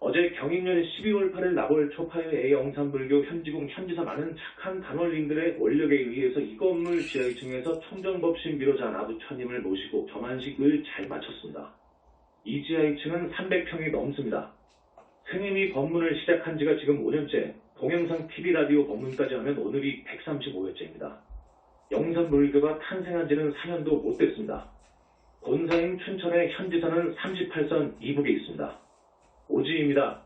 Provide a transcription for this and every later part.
어제 경인년 12월 8일 나벌 초파의 A영산불교 현지국 현지사 많은 착한 단원님들의 원력에 의해서 이 건물 지하 2층에서 청정법신 비로자 나부처님을 모시고 점안식을 잘 마쳤습니다. 이 지하 2층은 300평이 넘습니다. 스님이 법문을 시작한 지가 지금 5년째, 동영상 TV 라디오 법문까지 하면 오늘이 135회째입니다. 영산불교가 탄생한 지는 4년도 못 됐습니다. 본사인 춘천의 현지사는 38선 이북에 있습니다. 오지입니다.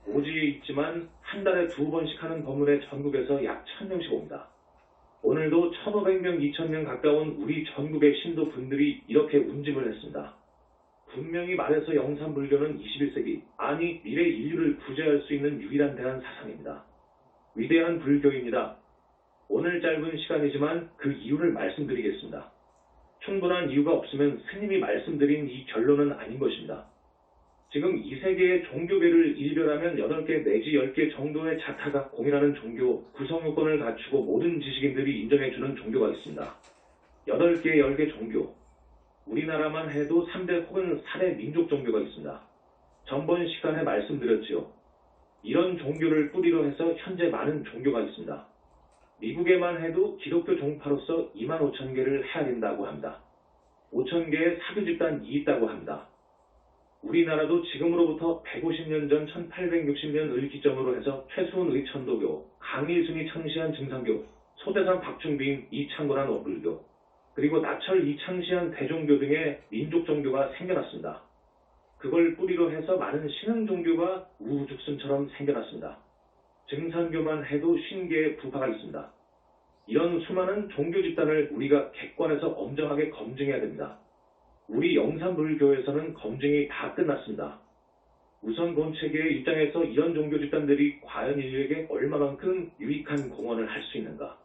오지에 있지만 한 달에 2번씩 하는 법문에 전국에서 약 1000명씩 옵니다. 오늘도 1500명, 2000명 가까운 우리 전국의 신도분들이 이렇게 운집을 했습니다. 분명히 말해서 영산불교는 21세기, 아니 미래 인류를 구제할 수 있는 유일한 대한 사상입니다. 위대한 불교입니다. 오늘 짧은 시간이지만 그 이유를 말씀드리겠습니다. 충분한 이유가 없으면 스님이 말씀드린 이 결론은 아닌 것입니다. 지금 이 세계의 종교계를 일별하면 8개 내지 10개 정도의 자타가 공인하는 종교, 구성요건을 갖추고 모든 지식인들이 인정해주는 종교가 있습니다. 8개, 10개 종교. 우리나라만 해도 3대 혹은 4대 민족 종교가 있습니다. 전번 시간에 말씀드렸지요. 이런 종교를 뿌리로 해서 현재 많은 종교가 있습니다. 미국에만 해도 기독교 종파로서 25,000개를 해야 된다고 합니다. 5,000개의 사교 집단이 있다고 합니다. 우리나라도 지금으로부터 150년 전 1860년을 기점으로 해서 최수원 의천도교, 강일순이 창시한 증산교, 소대산 박중빈 이창곤한 어불교, 그리고 나철 이창시한 대종교 등의 민족 종교가 생겨났습니다. 그걸 뿌리로 해서 많은 신흥 종교가 우후죽순처럼 생겨났습니다. 증산교만 해도 50개의 부파가 있습니다. 이런 수많은 종교 집단을 우리가 객관에서 엄정하게 검증해야 됩니다. 우리 영산불교에서는 검증이 다 끝났습니다. 우선 본체계의 입장에서 이런 종교 집단들이 과연 인류에게 얼마만큼 유익한 공헌을 할 수 있는가?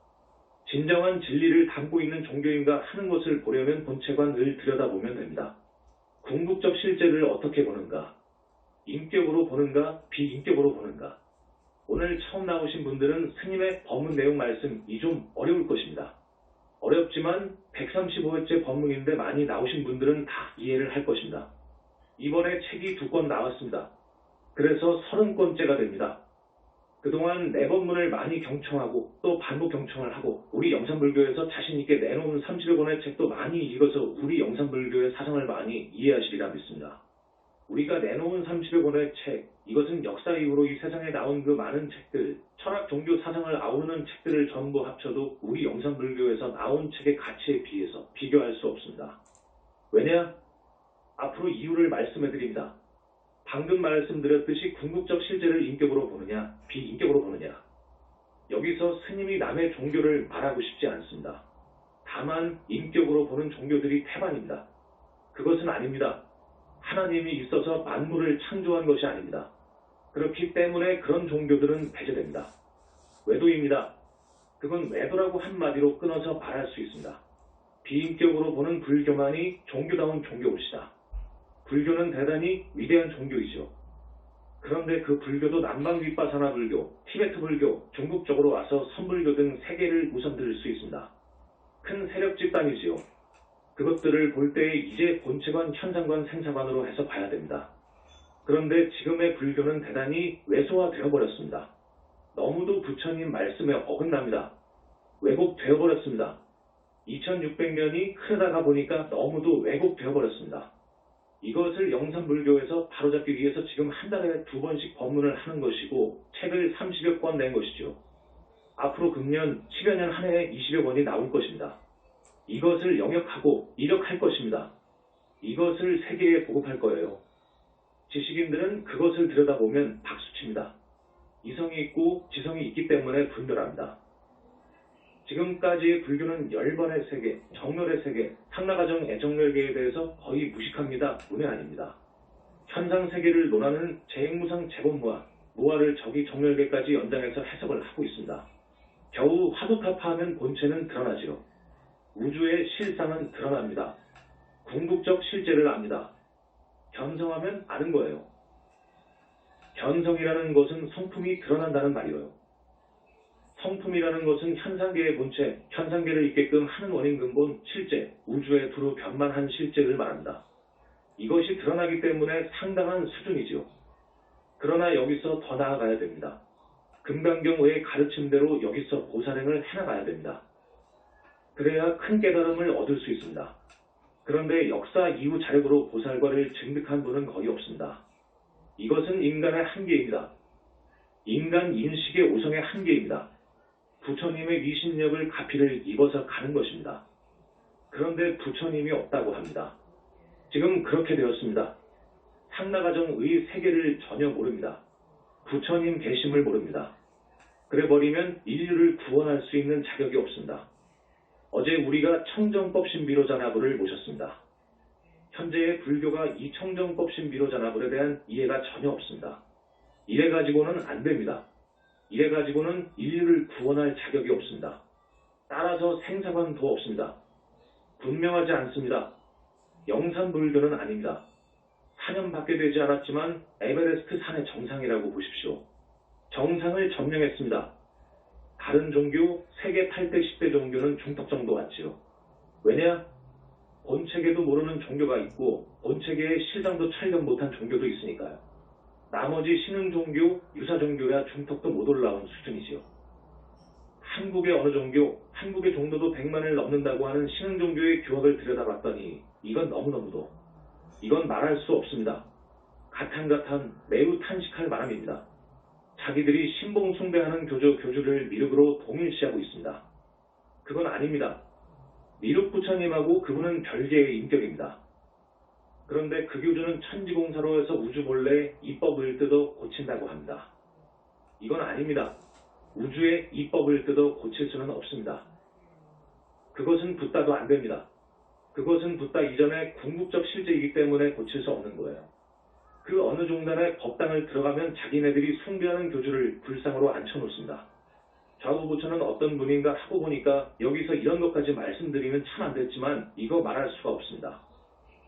진정한 진리를 담고 있는 종교인가 하는 것을 보려면 본체관을 들여다보면 됩니다. 궁극적 실제를 어떻게 보는가? 인격으로 보는가? 비인격으로 보는가? 오늘 처음 나오신 분들은 스님의 법문 내용 말씀이 좀 어려울 것입니다. 어렵지만 135회째 법문인데 많이 나오신 분들은 다 이해를 할 것입니다. 이번에 책이 2권 나왔습니다. 그래서 30권째가 됩니다. 그동안 내 법문을 많이 경청하고 또 반복 경청을 하고 우리 영산불교에서 자신있게 내놓은 30여 권의 책도 많이 읽어서 우리 영산불교의 사상을 많이 이해하시리라 믿습니다. 우리가 내놓은 30여 권의 책, 이것은 역사 이후로 이 세상에 나온 그 많은 책들, 철학, 종교, 사상을 아우르는 책들을 전부 합쳐도 우리 영산불교에서 나온 책의 가치에 비해서 비교할 수 없습니다. 왜냐? 앞으로 이유를 말씀해드립니다. 방금 말씀드렸듯이 궁극적 실제를 인격으로 보느냐, 비인격으로 보느냐. 여기서 스님이 남의 종교를 말하고 싶지 않습니다. 다만 인격으로 보는 종교들이 태반입니다. 그것은 아닙니다. 하나님이 있어서 만물을 창조한 것이 아닙니다. 그렇기 때문에 그런 종교들은 배제됩니다. 외도입니다. 그건 외도라고 한마디로 끊어서 말할 수 있습니다. 비인격으로 보는 불교만이 종교다운 종교입니다. 불교는 대단히 위대한 종교이죠. 그런데 그 불교도 남방 윗바사나 불교, 티베트 불교, 중국 쪽으로 와서 선불교 등 3개를 우선 들을 수 있습니다. 큰 세력 집단이지요. 그것들을 볼 때 이제 본체관, 현상관, 생사관으로 해서 봐야 됩니다. 그런데 지금의 불교는 대단히 왜소화되어 버렸습니다. 너무도 부처님 말씀에 어긋납니다. 왜곡되어 버렸습니다. 2600년이 흐르다가 보니까 너무도 왜곡되어 버렸습니다. 이것을 영산불교에서 바로잡기 위해서 지금 한 달에 2번씩 법문을 하는 것이고 책을 30여 권 낸 것이죠. 앞으로 금년 10여 년 한 해에 20여 권이 나올 것입니다. 이것을 영역하고 이력할 것입니다. 이것을 세계에 보급할 거예요. 지식인들은 그것을 들여다보면 박수칩니다. 이성이 있고 지성이 있기 때문에 분별합니다. 지금까지의 불교는 열반의 세계, 정열의 세계, 상나가정 애정열계에 대해서 거의 무식합니다. 문외 아닙니다. 현상세계를 논하는 재행무상 재본무화, 무화를 저기 정열계까지 연장해서 해석을 하고 있습니다. 겨우 화두타파하면 본체는 드러나지요. 우주의 실상은 드러납니다. 궁극적 실제를 압니다. 견성하면 아는 거예요. 견성이라는 것은 성품이 드러난다는 말이에요. 성품이라는 것은 현상계의 본체, 현상계를 있게끔 하는 원인 근본, 실제, 우주의 두루 변만한 실제를 말합니다. 이것이 드러나기 때문에 상당한 수준이지요. 그러나 여기서 더 나아가야 됩니다. 금강경의 가르침대로 여기서 보살행을 해나가야 됩니다. 그래야 큰 깨달음을 얻을 수 있습니다. 그런데 역사 이후 자력으로 보살과를 증득한 분은 거의 없습니다. 이것은 인간의 한계입니다. 인간 인식의 오성의 한계입니다. 부처님의 위신력을 가피를 입어서 가는 것입니다. 그런데 부처님이 없다고 합니다. 지금 그렇게 되었습니다. 상나가정의 세계를 전혀 모릅니다. 부처님 계심을 모릅니다. 그래버리면 인류를 구원할 수 있는 자격이 없습니다. 어제 우리가 청정법신비로자나불을 모셨습니다. 현재의 불교가 이 청정법신비로자나불에 대한 이해가 전혀 없습니다. 이래가지고는 안 됩니다. 이래가지고는 인류를 구원할 자격이 없습니다. 따라서 생사관도 없습니다. 분명하지 않습니다. 영산불교는 아닙니다. 4년밖에 되지 않았지만 에베레스트 산의 정상이라고 보십시오. 정상을 점령했습니다. 다른 종교 세계 8대 10대 종교는 중턱 정도 왔지요. 왜냐? 본체계도 모르는 종교가 있고 본체계의 실정도 철견 못한 종교도 있으니까요. 나머지 신흥 종교, 유사 종교야 중턱도 못 올라온 수준이지요. 한국의 어느 종교, 한국의 종도도 100만을 넘는다고 하는 신흥 종교의 교학을 들여다봤더니 이건 너무너무도 이건 말할 수 없습니다. 가탄가탄 매우 탄식할 만함입니다. 자기들이 신봉 숭배하는 교주를 미륵으로 동일시하고 있습니다. 그건 아닙니다. 미륵 부처님하고 그분은 별개의 인격입니다. 그런데 그 교주는 천지공사로 해서 우주 몰래 이법을 뜯어 고친다고 합니다. 이건 아닙니다. 우주의 이법을 뜯어 고칠 수는 없습니다. 그것은 붓다도 안 됩니다. 그것은 붓다 이전에 궁극적 실제이기 때문에 고칠 수 없는 거예요. 그 어느 종단에 법당을 들어가면 자기네들이 숭배하는 교주를 불상으로 앉혀놓습니다. 좌우부처는 어떤 분인가 하고 보니까 여기서 이런 것까지 말씀드리면 참 안 됐지만 이거 말할 수가 없습니다.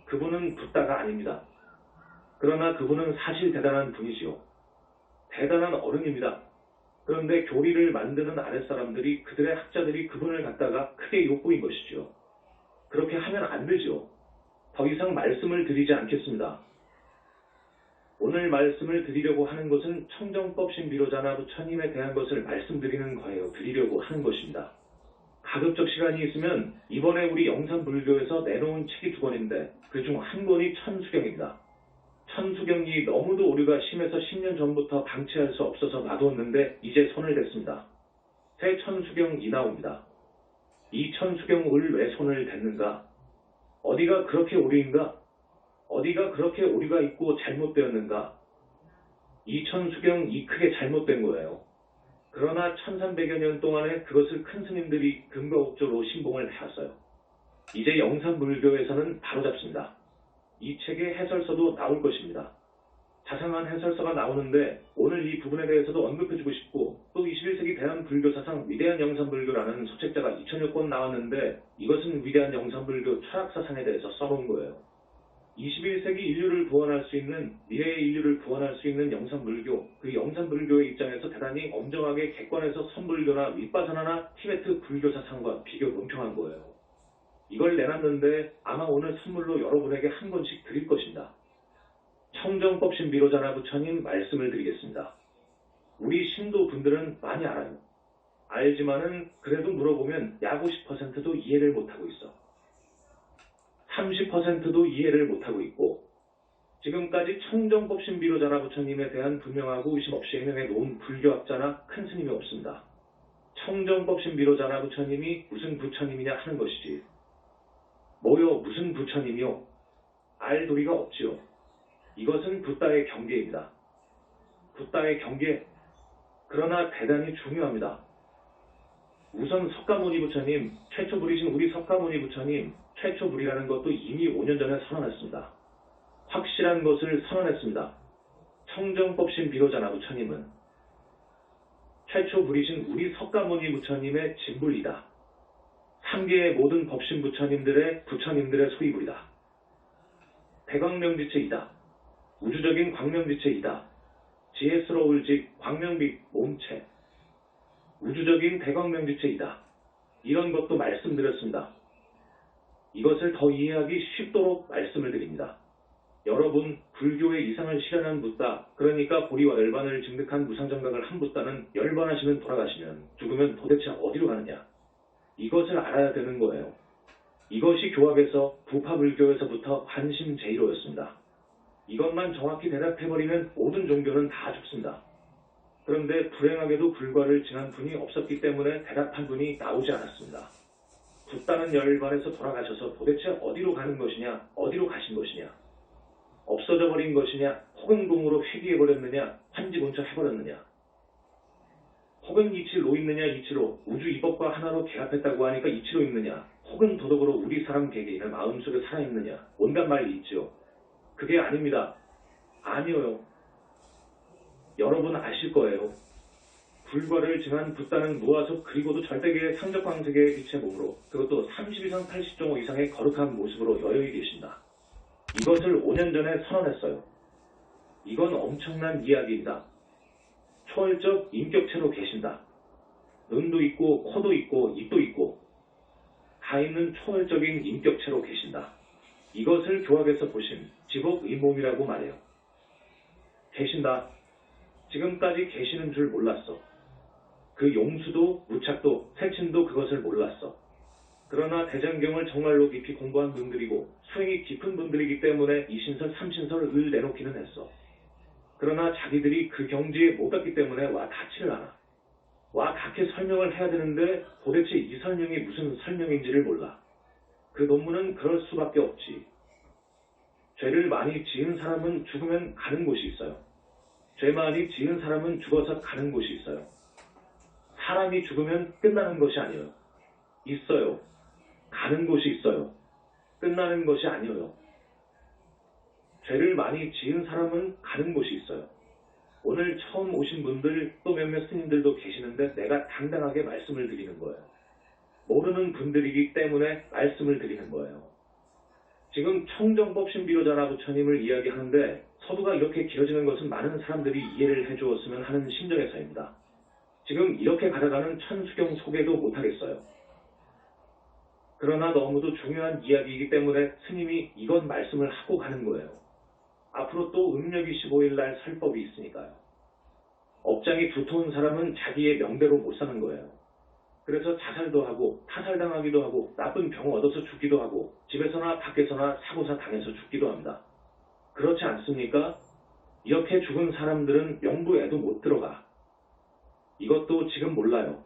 그분은 붓다가 아닙니다. 그러나 그분은 사실 대단한 분이지요. 대단한 어른입니다. 그런데 교리를 만드는 아랫사람들이 그들의 학자들이 그분을 갖다가 크게 욕보인 것이죠. 그렇게 하면 안 되죠. 더 이상 말씀을 드리지 않겠습니다. 오늘 말씀을 드리려고 하는 것은 청정법신비로자나 부처님에 대한 것을 말씀드리는 거예요. 드리려고 하는 것입니다. 가급적 시간이 있으면 이번에 우리 영산불교에서 내놓은 책이 2권인데 그중 한 권이 천수경입니다. 천수경이 너무도 오류가 심해서 10년 전부터 방치할 수 없어서 놔두었는데 이제 손을 댔습니다. 새 천수경이 나옵니다. 이 천수경을 왜 손을 댔는가? 어디가 그렇게 오류인가? 어디가 그렇게 오류가 있고 잘못되었는가? 이 천수경이 크게 잘못된 거예요. 그러나 1300여 년 동안에 그것을 큰 스님들이 근거옥조로 신봉을 해왔어요. 이제 영산불교에서는 바로잡습니다. 이 책의 해설서도 나올 것입니다. 자상한 해설서가 나오는데 오늘 이 부분에 대해서도 언급해주고 싶고 또 21세기 대한불교사상 위대한 영산불교라는 소책자가 2000여 권 나왔는데 이것은 위대한 영산불교 철학사상에 대해서 써놓은 거예요. 21세기 인류를 구원할 수 있는 미래의 인류를 구원할 수 있는 영산불교, 그 영산불교의 입장에서 대단히 엄정하게 객관해서 선불교나 윗바사나나 티베트 불교사상과 비교 논평한 거예요. 이걸 내놨는데 아마 오늘 선물로 여러분에게 한 권씩 드릴 것입니다. 청정법신비로자나 부처님 말씀을 드리겠습니다. 우리 신도분들은 많이 알아요. 알지만은 그래도 물어보면 약 50%도 이해를 못하고 있어. 30%도 이해를 못하고 있고 지금까지 청정법신비로자나 부처님에 대한 분명하고 의심 없이 해명해 놓은 불교학자나 큰 스님이 없습니다. 청정법신비로자나 부처님이 무슨 부처님이냐 하는 것이지. 뭐요 무슨 부처님이요? 알 도리가 없지요. 이것은 붓다의 경계입니다. 붓다의 경계. 그러나 대단히 중요합니다. 우선 석가모니 부처님, 최초 불이신 우리 석가모니 부처님, 최초 불이라는 것도 이미 5년 전에 선언했습니다. 확실한 것을 선언했습니다. 청정법신 비로자나 부처님은 최초 불이신 우리 석가모니 부처님의 진불이다. 3계의 모든 법신 부처님들의 소이불이다. 대광명지체이다. 우주적인 광명지체이다. 지혜스러울직 광명빛 몸체. 우주적인 대광명지체이다. 이런 것도 말씀드렸습니다. 이것을 더 이해하기 쉽도록 말씀을 드립니다. 여러분, 불교의 이상을 실현한 붓다, 그러니까 보리와 열반을 증득한 무상정각을 한 붓다는 열반하시면 돌아가시면 죽으면 도대체 어디로 가느냐? 이것을 알아야 되는 거예요. 이것이 교합에서 부파불교에서부터 관심제일호였습니다. 이것만 정확히 대답해버리면 모든 종교는 다 죽습니다. 그런데 불행하게도 불과를 증한 분이 없었기 때문에 대답한 분이 나오지 않았습니다. 붓다는 열반에서 돌아가셔서 도대체 어디로 가는 것이냐, 어디로 가신 것이냐, 없어져 버린 것이냐, 혹은 공으로 회귀해버렸느냐, 환지곤처해버렸느냐, 혹은 이치로 있느냐, 이치로 우주 이법과 하나로 결합했다고 하니까 이치로 있느냐, 혹은 도덕으로 우리 사람 개개인의 마음속에 살아있느냐, 온갖 말이 있죠. 그게 아닙니다. 아니에요. 여러분 아실 거예요. 불과를 증한 붓다는 무아섭 그리고도 절대계의 상적광세계의 빛의 몸으로, 그것도 30 이상 80종호 이상의 거룩한 모습으로 여여히 계신다. 이것을 5년 전에 선언했어요. 이건 엄청난 이야기입니다. 초월적 인격체로 계신다. 눈도 있고 코도 있고 입도 있고 다 있는 초월적인 인격체로 계신다. 이것을 교학에서 보신 지복의몸이라고 말해요. 계신다. 지금까지 계시는 줄 몰랐어. 그 용수도 무착도 세친도 그것을 몰랐어. 그러나 대장경을 정말로 깊이 공부한 분들이고 수행이 깊은 분들이기 때문에 이신설 삼신설을 내놓기는 했어. 그러나 자기들이 그 경지에 못 갔기 때문에 와 닿지를 않아. 와 닿게 설명을 해야 되는데 도대체 이 설명이 무슨 설명인지를 몰라. 그 논문은 그럴 수밖에 없지. 죄를 많이 지은 사람은 죽으면 가는 곳이 있어요. 죄 많이 지은 사람은 죽어서 가는 곳이 있어요. 사람이 죽으면 끝나는 것이 아니에요. 있어요. 가는 곳이 있어요. 끝나는 것이 아니에요. 죄를 많이 지은 사람은 가는 곳이 있어요. 오늘 처음 오신 분들 또 몇몇 스님들도 계시는데 내가 당당하게 말씀을 드리는 거예요. 모르는 분들이기 때문에 말씀을 드리는 거예요. 지금 청정법 신비로자나 부처님을 이야기하는데 서두가 이렇게 길어지는 것은 많은 사람들이 이해를 해주었으면 하는 심정에서입니다. 지금 이렇게 가다가는 천수경 소개도 못하겠어요. 그러나 너무도 중요한 이야기이기 때문에 스님이 이건 말씀을 하고 가는 거예요. 앞으로 또 음력 25일 날 설법이 있으니까요. 업장이 두터운 사람은 자기의 명대로 못 사는 거예요. 그래서 자살도 하고 타살당하기도 하고 나쁜 병 얻어서 죽기도 하고 집에서나 밖에서나 사고사 당해서 죽기도 합니다. 그렇지 않습니까? 이렇게 죽은 사람들은 명부에도 못 들어가. 이것도 지금 몰라요.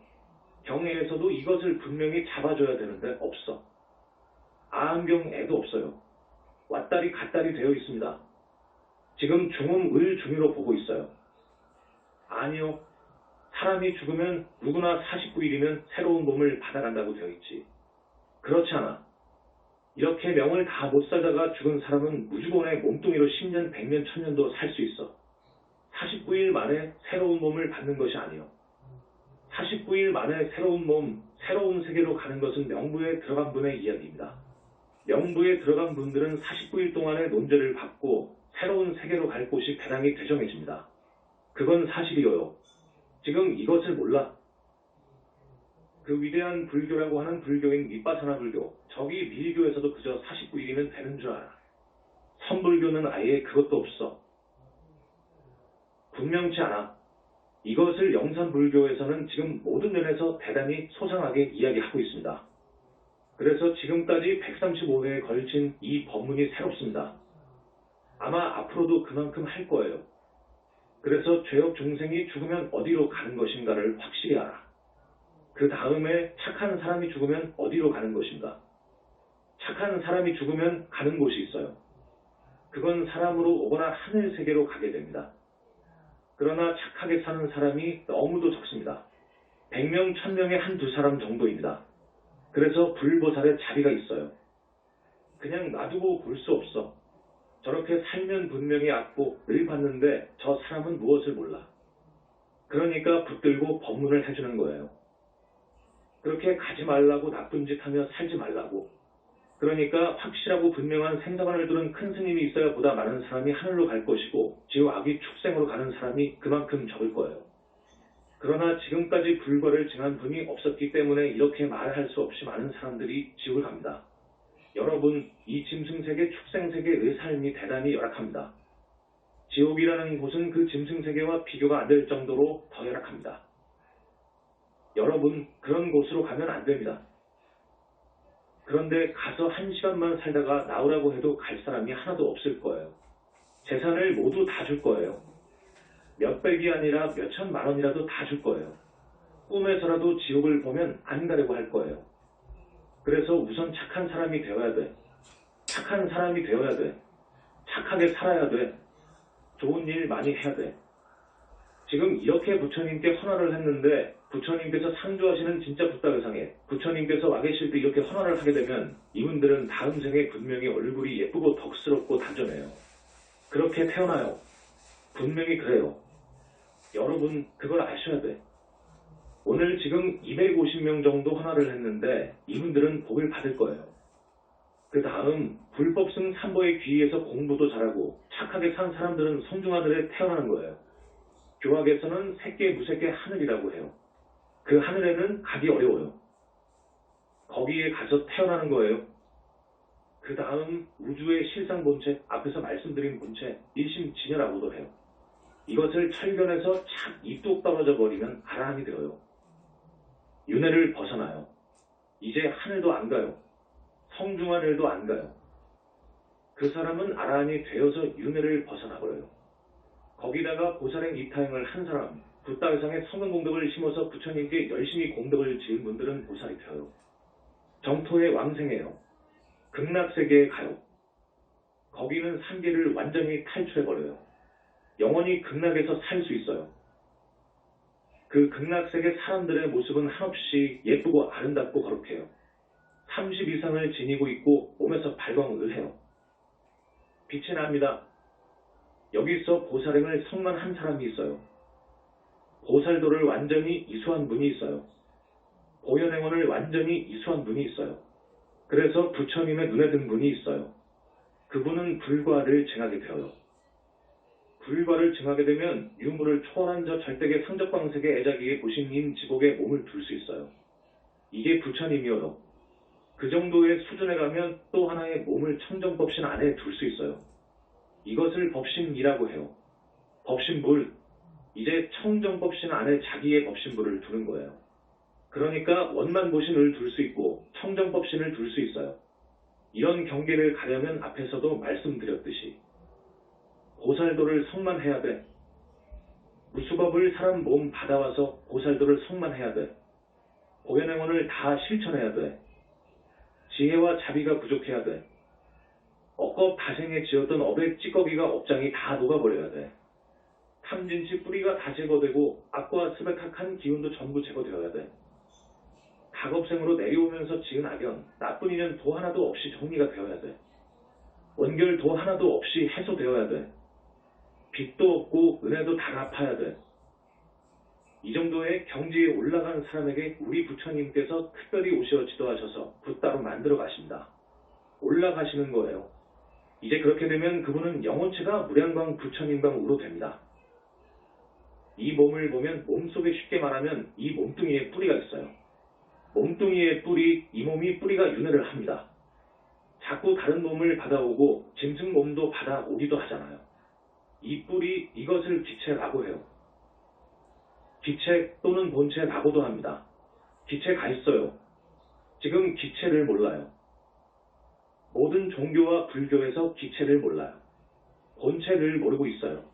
경애에서도 이것을 분명히 잡아줘야 되는데 없어. 아한경에도 없어요. 왔다리 갔다리 되어 있습니다. 지금 중음을 중위로 보고 있어요. 아니요. 사람이 죽으면 누구나 49일이면 새로운 몸을 받아간다고 되어 있지. 그렇지 않아. 이렇게 명을 다 못 살다가 죽은 사람은 무주곤의 몸뚱이로 10년, 100년, 1000년도 살 수 있어. 49일 만에 새로운 몸을 받는 것이 아니요. 49일 만에 새로운 몸, 새로운 세계로 가는 것은 명부에 들어간 분의 이야기입니다. 명부에 들어간 분들은 49일 동안의 논제를 받고 새로운 세계로 갈 곳이 배당이 되정해집니다. 그건 사실이요. 지금 이것을 몰라. 그 위대한 불교라고 하는 불교인 윗바사나 불교, 저기 밀교에서도 그저 49일이면 되는 줄 알아. 선불교는 아예 그것도 없어. 분명치 않아. 이것을 영산불교에서는 지금 모든 면에서 대단히 소상하게 이야기하고 있습니다. 그래서 지금까지 135회에 걸친 이 법문이 새롭습니다. 아마 앞으로도 그만큼 할 거예요. 그래서 죄업 중생이 죽으면 어디로 가는 것인가를 확실히 알아. 그 다음에 착한 사람이 죽으면 어디로 가는 것인가. 착한 사람이 죽으면 가는 곳이 있어요. 그건 사람으로 오거나 하늘 세계로 가게 됩니다. 그러나 착하게 사는 사람이 너무도 적습니다. 100명, 1000명에 한두 사람 정도입니다. 그래서 불보살의 자리가 있어요. 그냥 놔두고 볼 수 없어. 저렇게 살면 분명히 악보 늘 봤는데 저 사람은 무엇을 몰라. 그러니까 붙들고 법문을 해주는 거예요. 그렇게 가지 말라고 나쁜 짓 하며 살지 말라고. 그러니까 확실하고 분명한 생사관을 두는 큰 스님이 있어야 보다 많은 사람이 하늘로 갈 것이고 지옥 악이 축생으로 가는 사람이 그만큼 적을 거예요. 그러나 지금까지 불과를 증한 분이 없었기 때문에 이렇게 말할 수 없이 많은 사람들이 지옥을 갑니다. 여러분, 이 짐승세계, 축생세계의 삶이 대단히 열악합니다. 지옥이라는 곳은 그 짐승세계와 비교가 안 될 정도로 더 열악합니다. 여러분, 그런 곳으로 가면 안 됩니다. 그런데 가서 1시간만 살다가 나오라고 해도 갈 사람이 하나도 없을 거예요. 재산을 모두 다 줄 거예요. 몇백이 아니라 몇천만 원이라도 다 줄 거예요. 꿈에서라도 지옥을 보면 안 가려고 할 거예요. 그래서 우선 착한 사람이 되어야 돼. 착한 사람이 되어야 돼. 착하게 살아야 돼. 좋은 일 많이 해야 돼. 지금 이렇게 부처님께 헌화를 했는데 부처님께서 상주하시는 진짜 붓다회상에 부처님께서 와 계실 때 이렇게 헌화를 하게 되면 이분들은 다음 생에 분명히 얼굴이 예쁘고 덕스럽고 단정해요. 그렇게 태어나요. 분명히 그래요. 여러분, 그걸 아셔야 돼. 오늘 지금 250명 정도 헌화를 했는데 이분들은 복을 받을 거예요. 그 다음 불법승 삼보의 귀의에서 공부도 잘하고 착하게 산 사람들은 성중하늘에 태어나는 거예요. 교학에서는 새끼 무새끼 하늘이라고 해요. 그 하늘에는 가기 어려워요. 거기에 가서 태어나는 거예요. 그 다음 우주의 실상본체, 앞에서 말씀드린 본체, 일심진여라고도 해요. 이것을 철견해서 착 입뚝 떨어져 버리면 아라한이 되어요. 윤회를 벗어나요. 이제 하늘도 안 가요. 성중하늘도 안 가요. 그 사람은 아라한이 되어서 윤회를 벗어나 버려요. 거기다가 보살행 이타행을 한 사람, 붓다회상에 성은공덕을 심어서 부처님께 열심히 공덕을 지은 분들은 보살이 되어요. 정토의 왕생해요. 극락세계에 가요. 거기는 삼계를 완전히 탈출해버려요. 영원히 극락에서 살 수 있어요. 그 극락세계 사람들의 모습은 한없이 예쁘고 아름답고 거룩해요. 30 이상을 지니고 있고 몸에서 발광을 해요. 빛이 납니다. 여기서 보살행을 성만한 사람이 있어요. 보살도를 완전히 이수한 분이 있어요. 보현행원을 완전히 이수한 분이 있어요. 그래서 부처님의 눈에 든 분이 있어요. 그분은 불과를 증하게 되어요. 불과를 증하게 되면 유무를 초월한 저 절대계 상적광색의 애자기에 보신님 지복에 몸을 둘 수 있어요. 이게 부처님이어요. 그 정도의 수준에 가면 또 하나의 몸을 청정법신 안에 둘 수 있어요. 이것을 법신이라고 해요. 법신불. 이제 청정법신 안에 자기의 법신불을 두는 거예요. 그러니까 원만보신을 둘 수 있고 청정법신을 둘 수 있어요. 이런 경계를 가려면 앞에서도 말씀드렸듯이 보살도를 성만해야 돼. 무수법을 사람 몸 받아와서 보살도를 성만해야 돼. 보현행원을 다 실천해야 돼. 지혜와 자비가 부족해야 돼. 억겁 다생에 지었던 업의 찌꺼기가 업장이 다 녹아버려야 돼. 탐진치 뿌리가 다 제거되고 악과 스백학한 기운도 전부 제거되어야 돼. 다겁생으로 내려오면서 지은 악연, 나쁜 인연 도 하나도 없이 정리가 되어야 돼. 원결 도 하나도 없이 해소되어야 돼. 빚도 없고 은혜도 다 갚아야 돼. 이 정도의 경지에 올라간 사람에게 우리 부처님께서 특별히 오셔 지도하셔서 붓다로 만들어 가신다. 올라가시는 거예요. 이제 그렇게 되면 그분은 영혼체가 무량광 부처님광으로 됩니다. 이 몸을 보면 몸속에 쉽게 말하면 이 몸뚱이에 뿌리가 있어요. 몸뚱이의 뿌리, 이 몸이 뿌리가 윤회를 합니다. 자꾸 다른 몸을 받아오고 짐승 몸도 받아오기도 하잖아요. 이 뿌리, 이것을 기체라고 해요. 기체 또는 본체라고도 합니다. 기체 가 있어요. 지금 기체를 몰라요. 모든 종교와 불교에서 기체를 몰라요. 본체를 모르고 있어요.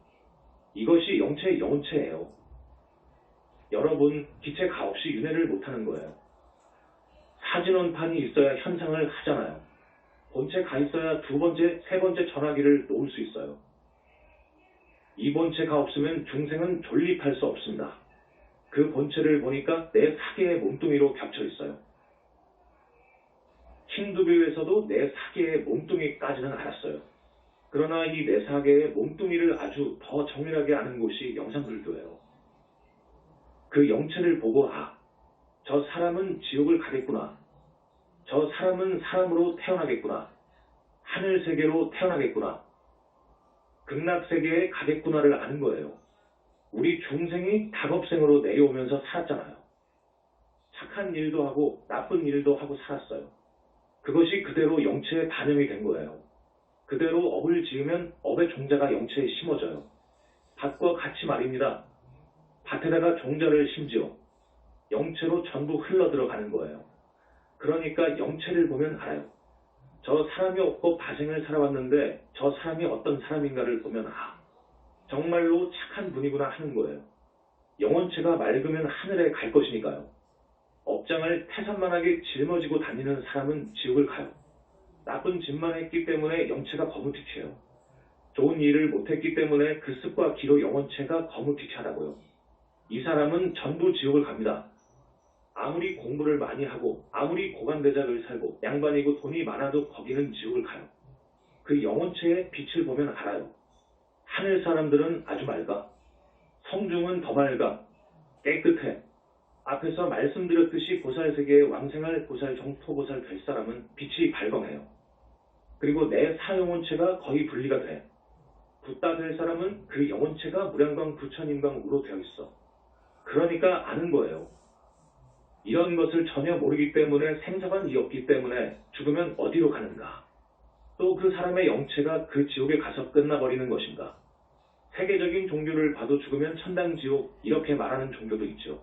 이것이 영체, 영혼체예요. 여러분, 기체가 없이 윤회를 못하는 거예요. 사진원판이 있어야 현상을 하잖아요. 본체가 있어야 두 번째, 세 번째 전화기를 놓을 수 있어요. 이 본체가 없으면 중생은 존립할 수 없습니다. 그 본체를 보니까 내 사계의 몸뚱이로 겹쳐 있어요. 힌두교에서도 내 사계의 몸뚱이까지는 알았어요. 그러나 이 내 사계의 몸뚱이를 아주 더 정밀하게 아는 곳이 영산불교예요. 그 영체를 보고 저 사람은 지옥을 가겠구나. 저 사람은 사람으로 태어나겠구나. 하늘세계로 태어나겠구나. 극락세계에 가겠구나를 아는 거예요. 우리 중생이 다겁생으로 내려오면서 살았잖아요. 착한 일도 하고 나쁜 일도 하고 살았어요. 그것이 그대로 영체에 반영이 된 거예요. 그대로 업을 지으면 업의 종자가 영체에 심어져요. 밭과 같이 말입니다. 밭에다가 종자를 심지어 영체로 전부 흘러 들어가는 거예요. 그러니까 영체를 보면 알아요. 저 사람이 없고 바생을 살아왔는데 저 사람이 어떤 사람인가를 보면 정말로 착한 분이구나 하는 거예요. 영혼체가 맑으면 하늘에 갈 것이니까요. 업장을 태산만하게 짊어지고 다니는 사람은 지옥을 가요. 나쁜 짓만 했기 때문에 영체가 거무튀튀해요. 좋은 일을 못했기 때문에 그 습과 기로 영혼체가 거무튀튀하다고요. 이 사람은 전부 지옥을 갑니다. 아무리 공부를 많이 하고 아무리 고관대작을 살고 양반이고 돈이 많아도 거기는 지옥을 가요. 그 영혼체의 빛을 보면 알아요. 하늘 사람들은 아주 맑아. 성중은 더 맑아. 깨끗해. 앞에서 말씀드렸듯이 보살세계에 왕생할 보살 정토보살 될 사람은 빛이 발광해요. 그리고 내 사영혼체가 거의 분리가 돼. 붓다 될 사람은 그 영혼체가 무량광 부처님광으로 되어 있어. 그러니까 아는 거예요. 이런 것을 전혀 모르기 때문에 생사관이 없기 때문에 죽으면 어디로 가는가? 또 그 사람의 영체가 그 지옥에 가서 끝나버리는 것인가? 세계적인 종교를 봐도 죽으면 천당 지옥 이렇게 말하는 종교도 있죠.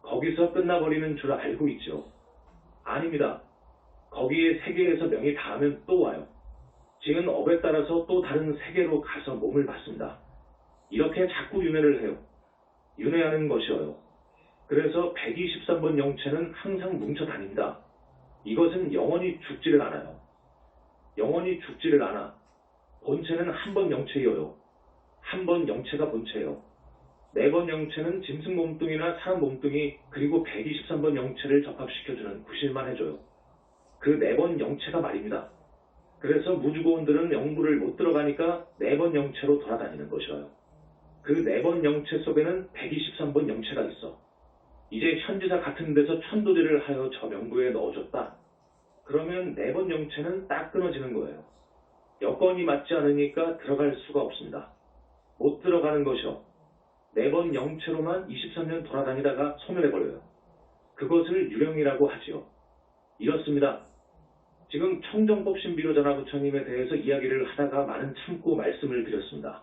거기서 끝나버리는 줄 알고 있죠. 아닙니다. 거기에 세계에서 명이 닿으면 또 와요. 지은 업에 따라서 또 다른 세계로 가서 몸을 받습니다. 이렇게 자꾸 윤회를 해요. 윤회하는 것이어요. 그래서 123번 영체는 항상 뭉쳐 다닙니다. 이것은 영원히 죽지를 않아요. 영원히 죽지를 않아. 본체는 한 번 영체여요. 한 번 영체가 본체예요. 4번 영체는 짐승 몸뚱이나 사람 몸뚱이 그리고 123번 영체를 접합시켜주는 구실만 해줘요. 그 4번 영체가 말입니다. 그래서 무주고원들은 영부를 못 들어가니까 4번 영체로 돌아다니는 것이어요. 그 4번 영체 속에는 123번 영체가 있어. 이제 현지사 같은 데서 천도제를 하여 저 명부에 넣어줬다. 그러면 4번 영체는 딱 끊어지는 거예요. 여건이 맞지 않으니까 들어갈 수가 없습니다. 못 들어가는 것이요. 4번 영체로만 23년 돌아다니다가 소멸해버려요. 그것을 유령이라고 하지요. 이렇습니다. 지금 청정법신비로자나 부처님에 대해서 이야기를 하다가 많은 참고 말씀을 드렸습니다.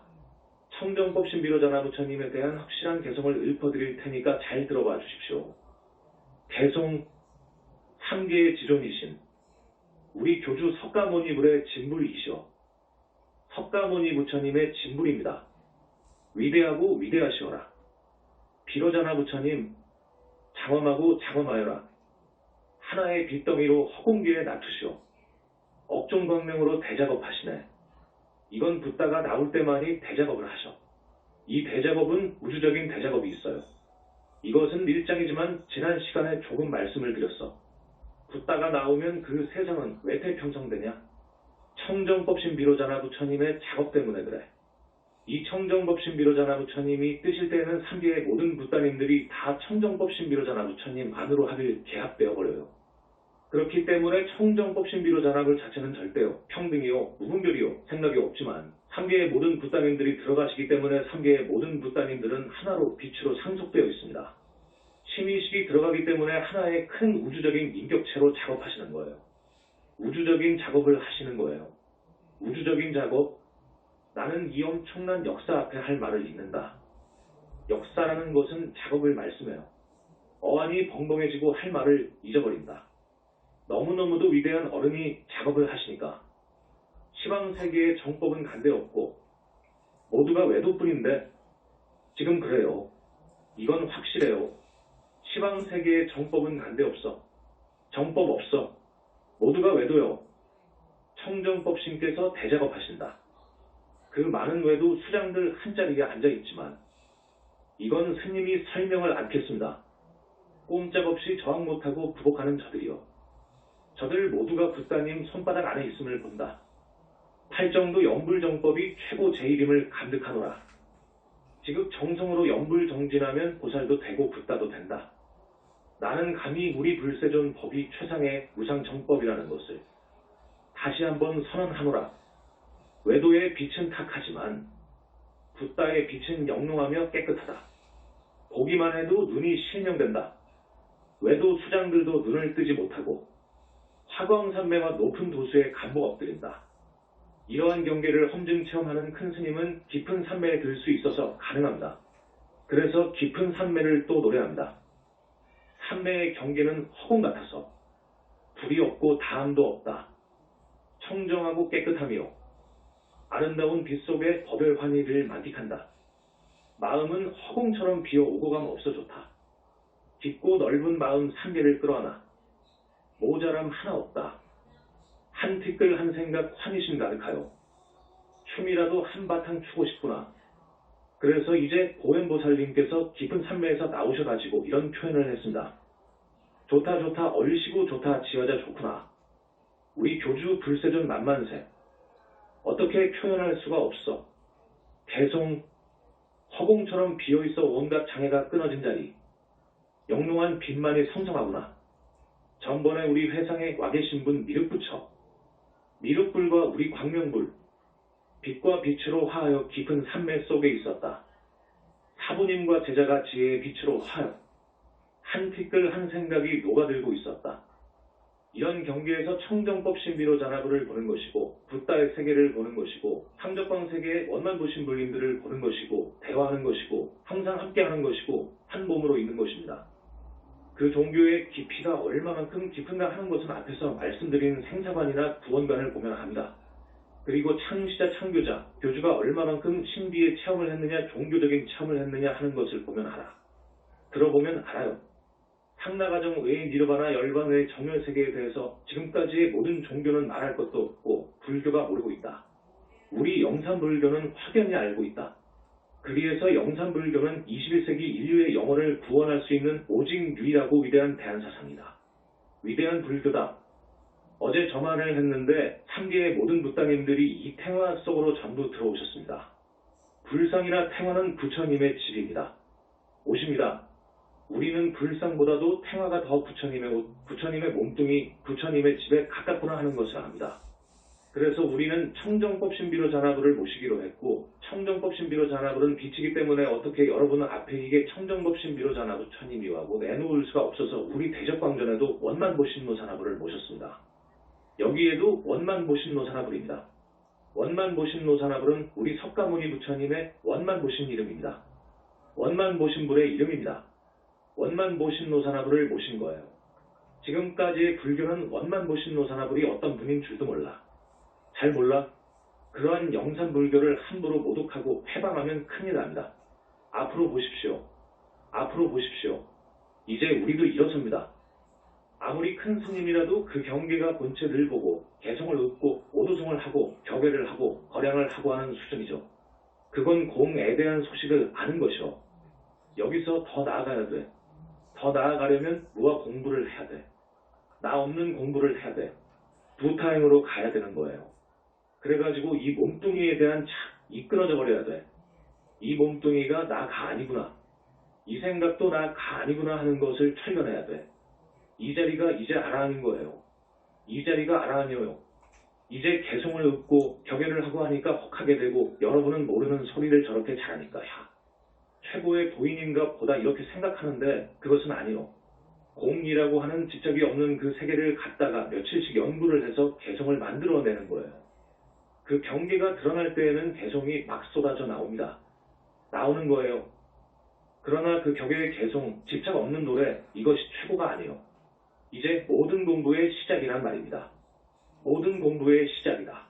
청정법신비로자나 부처님에 대한 확실한 개성을 읊어드릴 테니까 잘 들어봐 주십시오. 개성 3계의 지존이신 우리 교주 석가모니불의 진불이시오. 석가모니 부처님의 진불입니다. 위대하고 위대하시오라. 비로자나 부처님 장엄하고 장엄하여라. 하나의 빗덩이로 허공기에 놔두시오. 억종광명으로 대작업하시네. 이건 붓다가 나올 때만이 대작업을 하셔. 이 대작업은 우주적인 대작업이 있어요. 이것은 일장이지만 지난 시간에 조금 말씀을 드렸어. 붓다가 나오면 그 세상은 왜 태평성되냐? 청정법신비로자나 부처님의 작업 때문에 그래. 이 청정법신비로자나 부처님이 뜨실 때에는 3계의 모든 붓다님들이 다 청정법신비로자나 부처님 안으로 하길 개합되어 버려요. 그렇기 때문에 청정법신비로자나불 자체는 절대요, 평등이요, 무분별이요, 생각이 없지만 3계의 모든 붓다님들이 들어가시기 때문에 3계의 모든 붓다님들은 하나로 빛으로 상속되어 있습니다. 심의식이 들어가기 때문에 하나의 큰 우주적인 인격체로 작업하시는 거예요. 우주적인 작업을 하시는 거예요. 우주적인 작업. 나는 이 엄청난 역사 앞에 할 말을 잊는다. 역사라는 것은 작업을 말씀해요. 어안이 벙벙해지고 할 말을 잊어버린다. 너무너무도 위대한 어른이 작업을 하시니까. 시방세계의 정법은 간데없고 모두가 외도뿐인데 지금 그래요. 이건 확실해요. 시방세계의 정법은 간데없어. 정법 없어. 모두가 외도요. 청정법신께서 대작업하신다. 그 많은 외도 수장들 한자리에 앉아있지만 이건 스님이 설명을 않겠습니다. 꼼짝없이 저항 못하고 부복하는 저들이요. 저들 모두가 붓다님 손바닥 안에 있음을 본다. 팔정도 연불정법이 최고 제일임을 감득하노라. 지극 정성으로 연불정진하면 보살도 되고 붓다도 된다. 나는 감히 우리 불세존 법이 최상의 무상정법이라는 것을 다시 한번 선언하노라. 외도의 빛은 탁하지만 붓다의 빛은 영롱하며 깨끗하다. 보기만 해도 눈이 실명된다. 외도 수장들도 눈을 뜨지 못하고 화광산매와 높은 도수에 감복 엎드린다. 이러한 경계를 험증 체험하는 큰 스님은 깊은 산매에 들 수 있어서 가능합니다. 그래서 깊은 산매를 또 노래합니다. 산매의 경계는 허공 같아서 불이 없고 담도 없다. 청정하고 깨끗하며 아름다운 빛 속에 법의 환희를 만끽한다. 마음은 허공처럼 비어 오고감 없어 좋다. 깊고 넓은 마음 산계를 끌어안아 모자람 하나 없다. 한 티끌 한 생각 환희심 가득하여 춤이라도 한바탕 추고 싶구나. 그래서 이제 보현보살님께서 깊은 산매에서 나오셔가지고 이런 표현을 했습니다. 좋다 좋다 얼씨구 좋다 지어자 좋구나. 우리 교주 불세전 만만세. 어떻게 표현할 수가 없어. 개성 허공처럼 비어있어 온갖 장애가 끊어진 자리. 영롱한 빛만이 성성하구나. 전번에 우리 회상에 와 계신 분 미륵부처. 미륵불과 우리 광명불. 빛과 빛으로 화하여 깊은 산매 속에 있었다. 사부님과 제자가 지혜의 빛으로 화하여 한 티끌 한 생각이 녹아들고 있었다. 이런 경계에서 청정법 신비로 잔화부를 보는 것이고 붓다의 세계를 보는 것이고 상적광 세계의 원만부신 불림들을 보는 것이고 대화하는 것이고 항상 함께하는 것이고 한 몸으로 있는 것입니다. 그 종교의 깊이가 얼마만큼 깊은가 하는 것은 앞에서 말씀드린 생사관이나 구원관을 보면 압니다. 그리고 창시자 창교자 교주가 얼마만큼 신비의 체험을 했느냐 종교적인 체험을 했느냐 하는 것을 보면 알아. 들어보면 알아요. 상나가정 외의 니르바나 열반 외의 정열세계에 대해서 지금까지의 모든 종교는 말할 것도 없고 불교가 모르고 있다. 우리 영산불교는 확연히 알고 있다. 그리해서 영산불교는 21세기 인류의 영혼을 구원할 수 있는 오직 유일하고 위대한 대한사상이다. 위대한 불교다. 어제 저 말을 했는데 3개의 모든 부따님들이 이 탱화 속으로 전부 들어오셨습니다. 불상이나 탱화는 부처님의 집입니다. 오십니다. 우리는 불상보다도 탱화가 더 부처님의 몸뚱이, 부처님의 집에 가깝구나 하는 것을 압니다. 그래서 우리는 청정법 신비로 잔화부를 모시기로 했고 청정법 신비로 잔화부는 빛이기 때문에 어떻게 여러분 앞에 이게 청정법 신비로 잔화부 천임이하고 내놓을 수가 없어서 우리 대적광전에도 원만보신노 잔화부를 모셨습니다. 여기에도 원만보신노 잔화부입니다. 원만보신노 잔화부는 우리 석가모니 부처님의 원만보신 이름입니다. 원만보신불의 이름입니다. 원만보신노 잔화부를 모신 거예요. 지금까지의 불교는 원만보신노 잔화불이 어떤 분인 줄도 몰라. 잘 몰라? 그러한 영산불교를 함부로 모독하고 해방하면 큰일 납니다. 앞으로 보십시오. 앞으로 보십시오. 이제 우리도 일어섭니다. 아무리 큰 스님이라도 그 경계가 본체 늘 보고 개성을 얻고 오도송을 하고 격외를 하고 거량을 하고 하는 수준이죠. 그건 공에 대한 소식을 아는 것이요. 여기서 더 나아가야 돼. 더 나아가려면 무화 공부를 해야 돼. 나 없는 공부를 해야 돼. 부타행으로 가야 되는 거예요. 그래가지고 이 몸뚱이에 대한 착이 끊어져 버려야 돼. 이 몸뚱이가 나가 아니구나. 이 생각도 나가 아니구나 하는 것을 철려내야 돼. 이 자리가 이제 알아하는 거예요. 이 자리가 알아하녀요. 이제 개성을 얻고 격연을 하고 하니까 혹하게 되고 여러분은 모르는 소리를 저렇게 잘하니까 야. 최고의 도인인가 보다 이렇게 생각하는데 그것은 아니요. 공이라고 하는 지적이 없는 그 세계를 갖다가 며칠씩 연구를 해서 개성을 만들어내는 거예요. 그 경계가 드러날 때에는 개성이 막 쏟아져 나옵니다. 나오는 거예요. 그러나 그 격의 개성, 집착 없는 노래, 이것이 최고가 아니에요. 이제 모든 공부의 시작이란 말입니다. 모든 공부의 시작이다.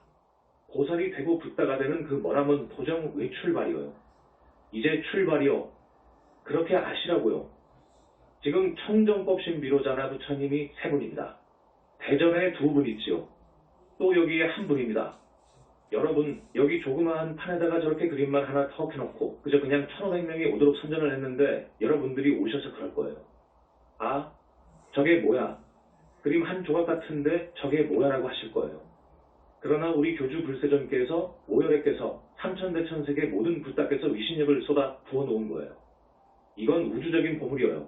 보살이 되고 붓다가 되는 그 머나먼 도정의 출발이요. 이제 출발이요. 그렇게 아시라고요. 지금 청정법 신비로자나 부처님이 3분입니다. 대전에 2분 있지요. 또 여기에 1분입니다. 여러분 여기 조그마한 판에다가 저렇게 그림만 하나 턱 해놓고 그저 그냥 1500명이 오도록 선전을 했는데 여러분들이 오셔서 그럴 거예요. 아 저게 뭐야. 그림 한 조각 같은데 저게 뭐야라고 하실 거예요. 그러나 우리 교주 불세전께서 오열애께서 삼천대천세계 모든 붓다께서 위신력을 쏟아 부어놓은 거예요. 이건 우주적인 보물이에요.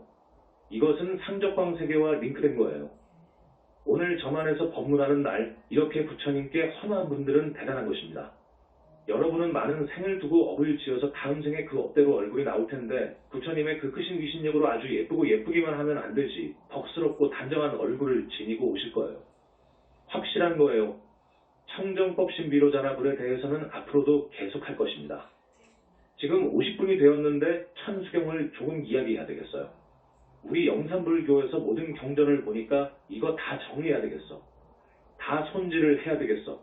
이것은 상적광 세계와 링크된 거예요. 오늘 저만에서 법문하는 날 이렇게 부처님께 헌화한 분들은 대단한 것입니다. 여러분은 많은 생을 두고 업을 지어서 다음 생에 그 업대로 얼굴이 나올 텐데 부처님의 그 크신 위신력으로 아주 예쁘고 예쁘기만 하면 안 되지 덕스럽고 단정한 얼굴을 지니고 오실 거예요. 확실한 거예요. 청정법 신비로 잔화불에 대해서는 앞으로도 계속할 것입니다. 지금 50분이 되었는데 천수경을 조금 이야기해야 되겠어요. 우리 영산불교에서 모든 경전을 보니까 이거 다 정리해야 되겠어. 다 손질을 해야 되겠어.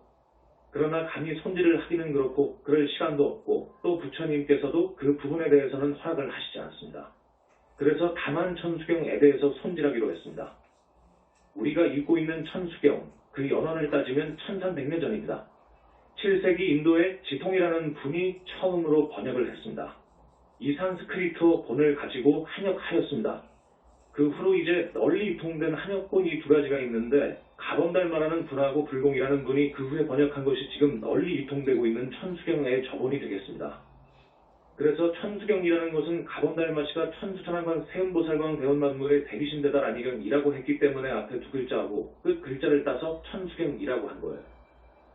그러나 감히 손질을 하기는 그렇고 그럴 시간도 없고 또 부처님께서도 그 부분에 대해서는 허락을 하시지 않습니다. 그래서 다만 천수경에 대해서 손질하기로 했습니다. 우리가 읽고 있는 천수경, 그 연원을 따지면 1300년 전입니다. 7세기 인도의 지통이라는 분이 처음으로 번역을 했습니다. 이 산스크리트어 본을 가지고 한역하였습니다. 그 후로 이제 널리 유통된 한역본이 두 가지가 있는데 가범달마라는 분하고 불공이라는 분이 그 후에 번역한 것이 지금 널리 유통되고 있는 천수경의 저본이 되겠습니다. 그래서 천수경이라는 것은 가범달마씨가 천수천왕관 세음보살광 대원만물의 대비신대달 아니경이라고 했기 때문에 앞에 두 글자하고 끝 글자를 따서 천수경이라고 한 거예요.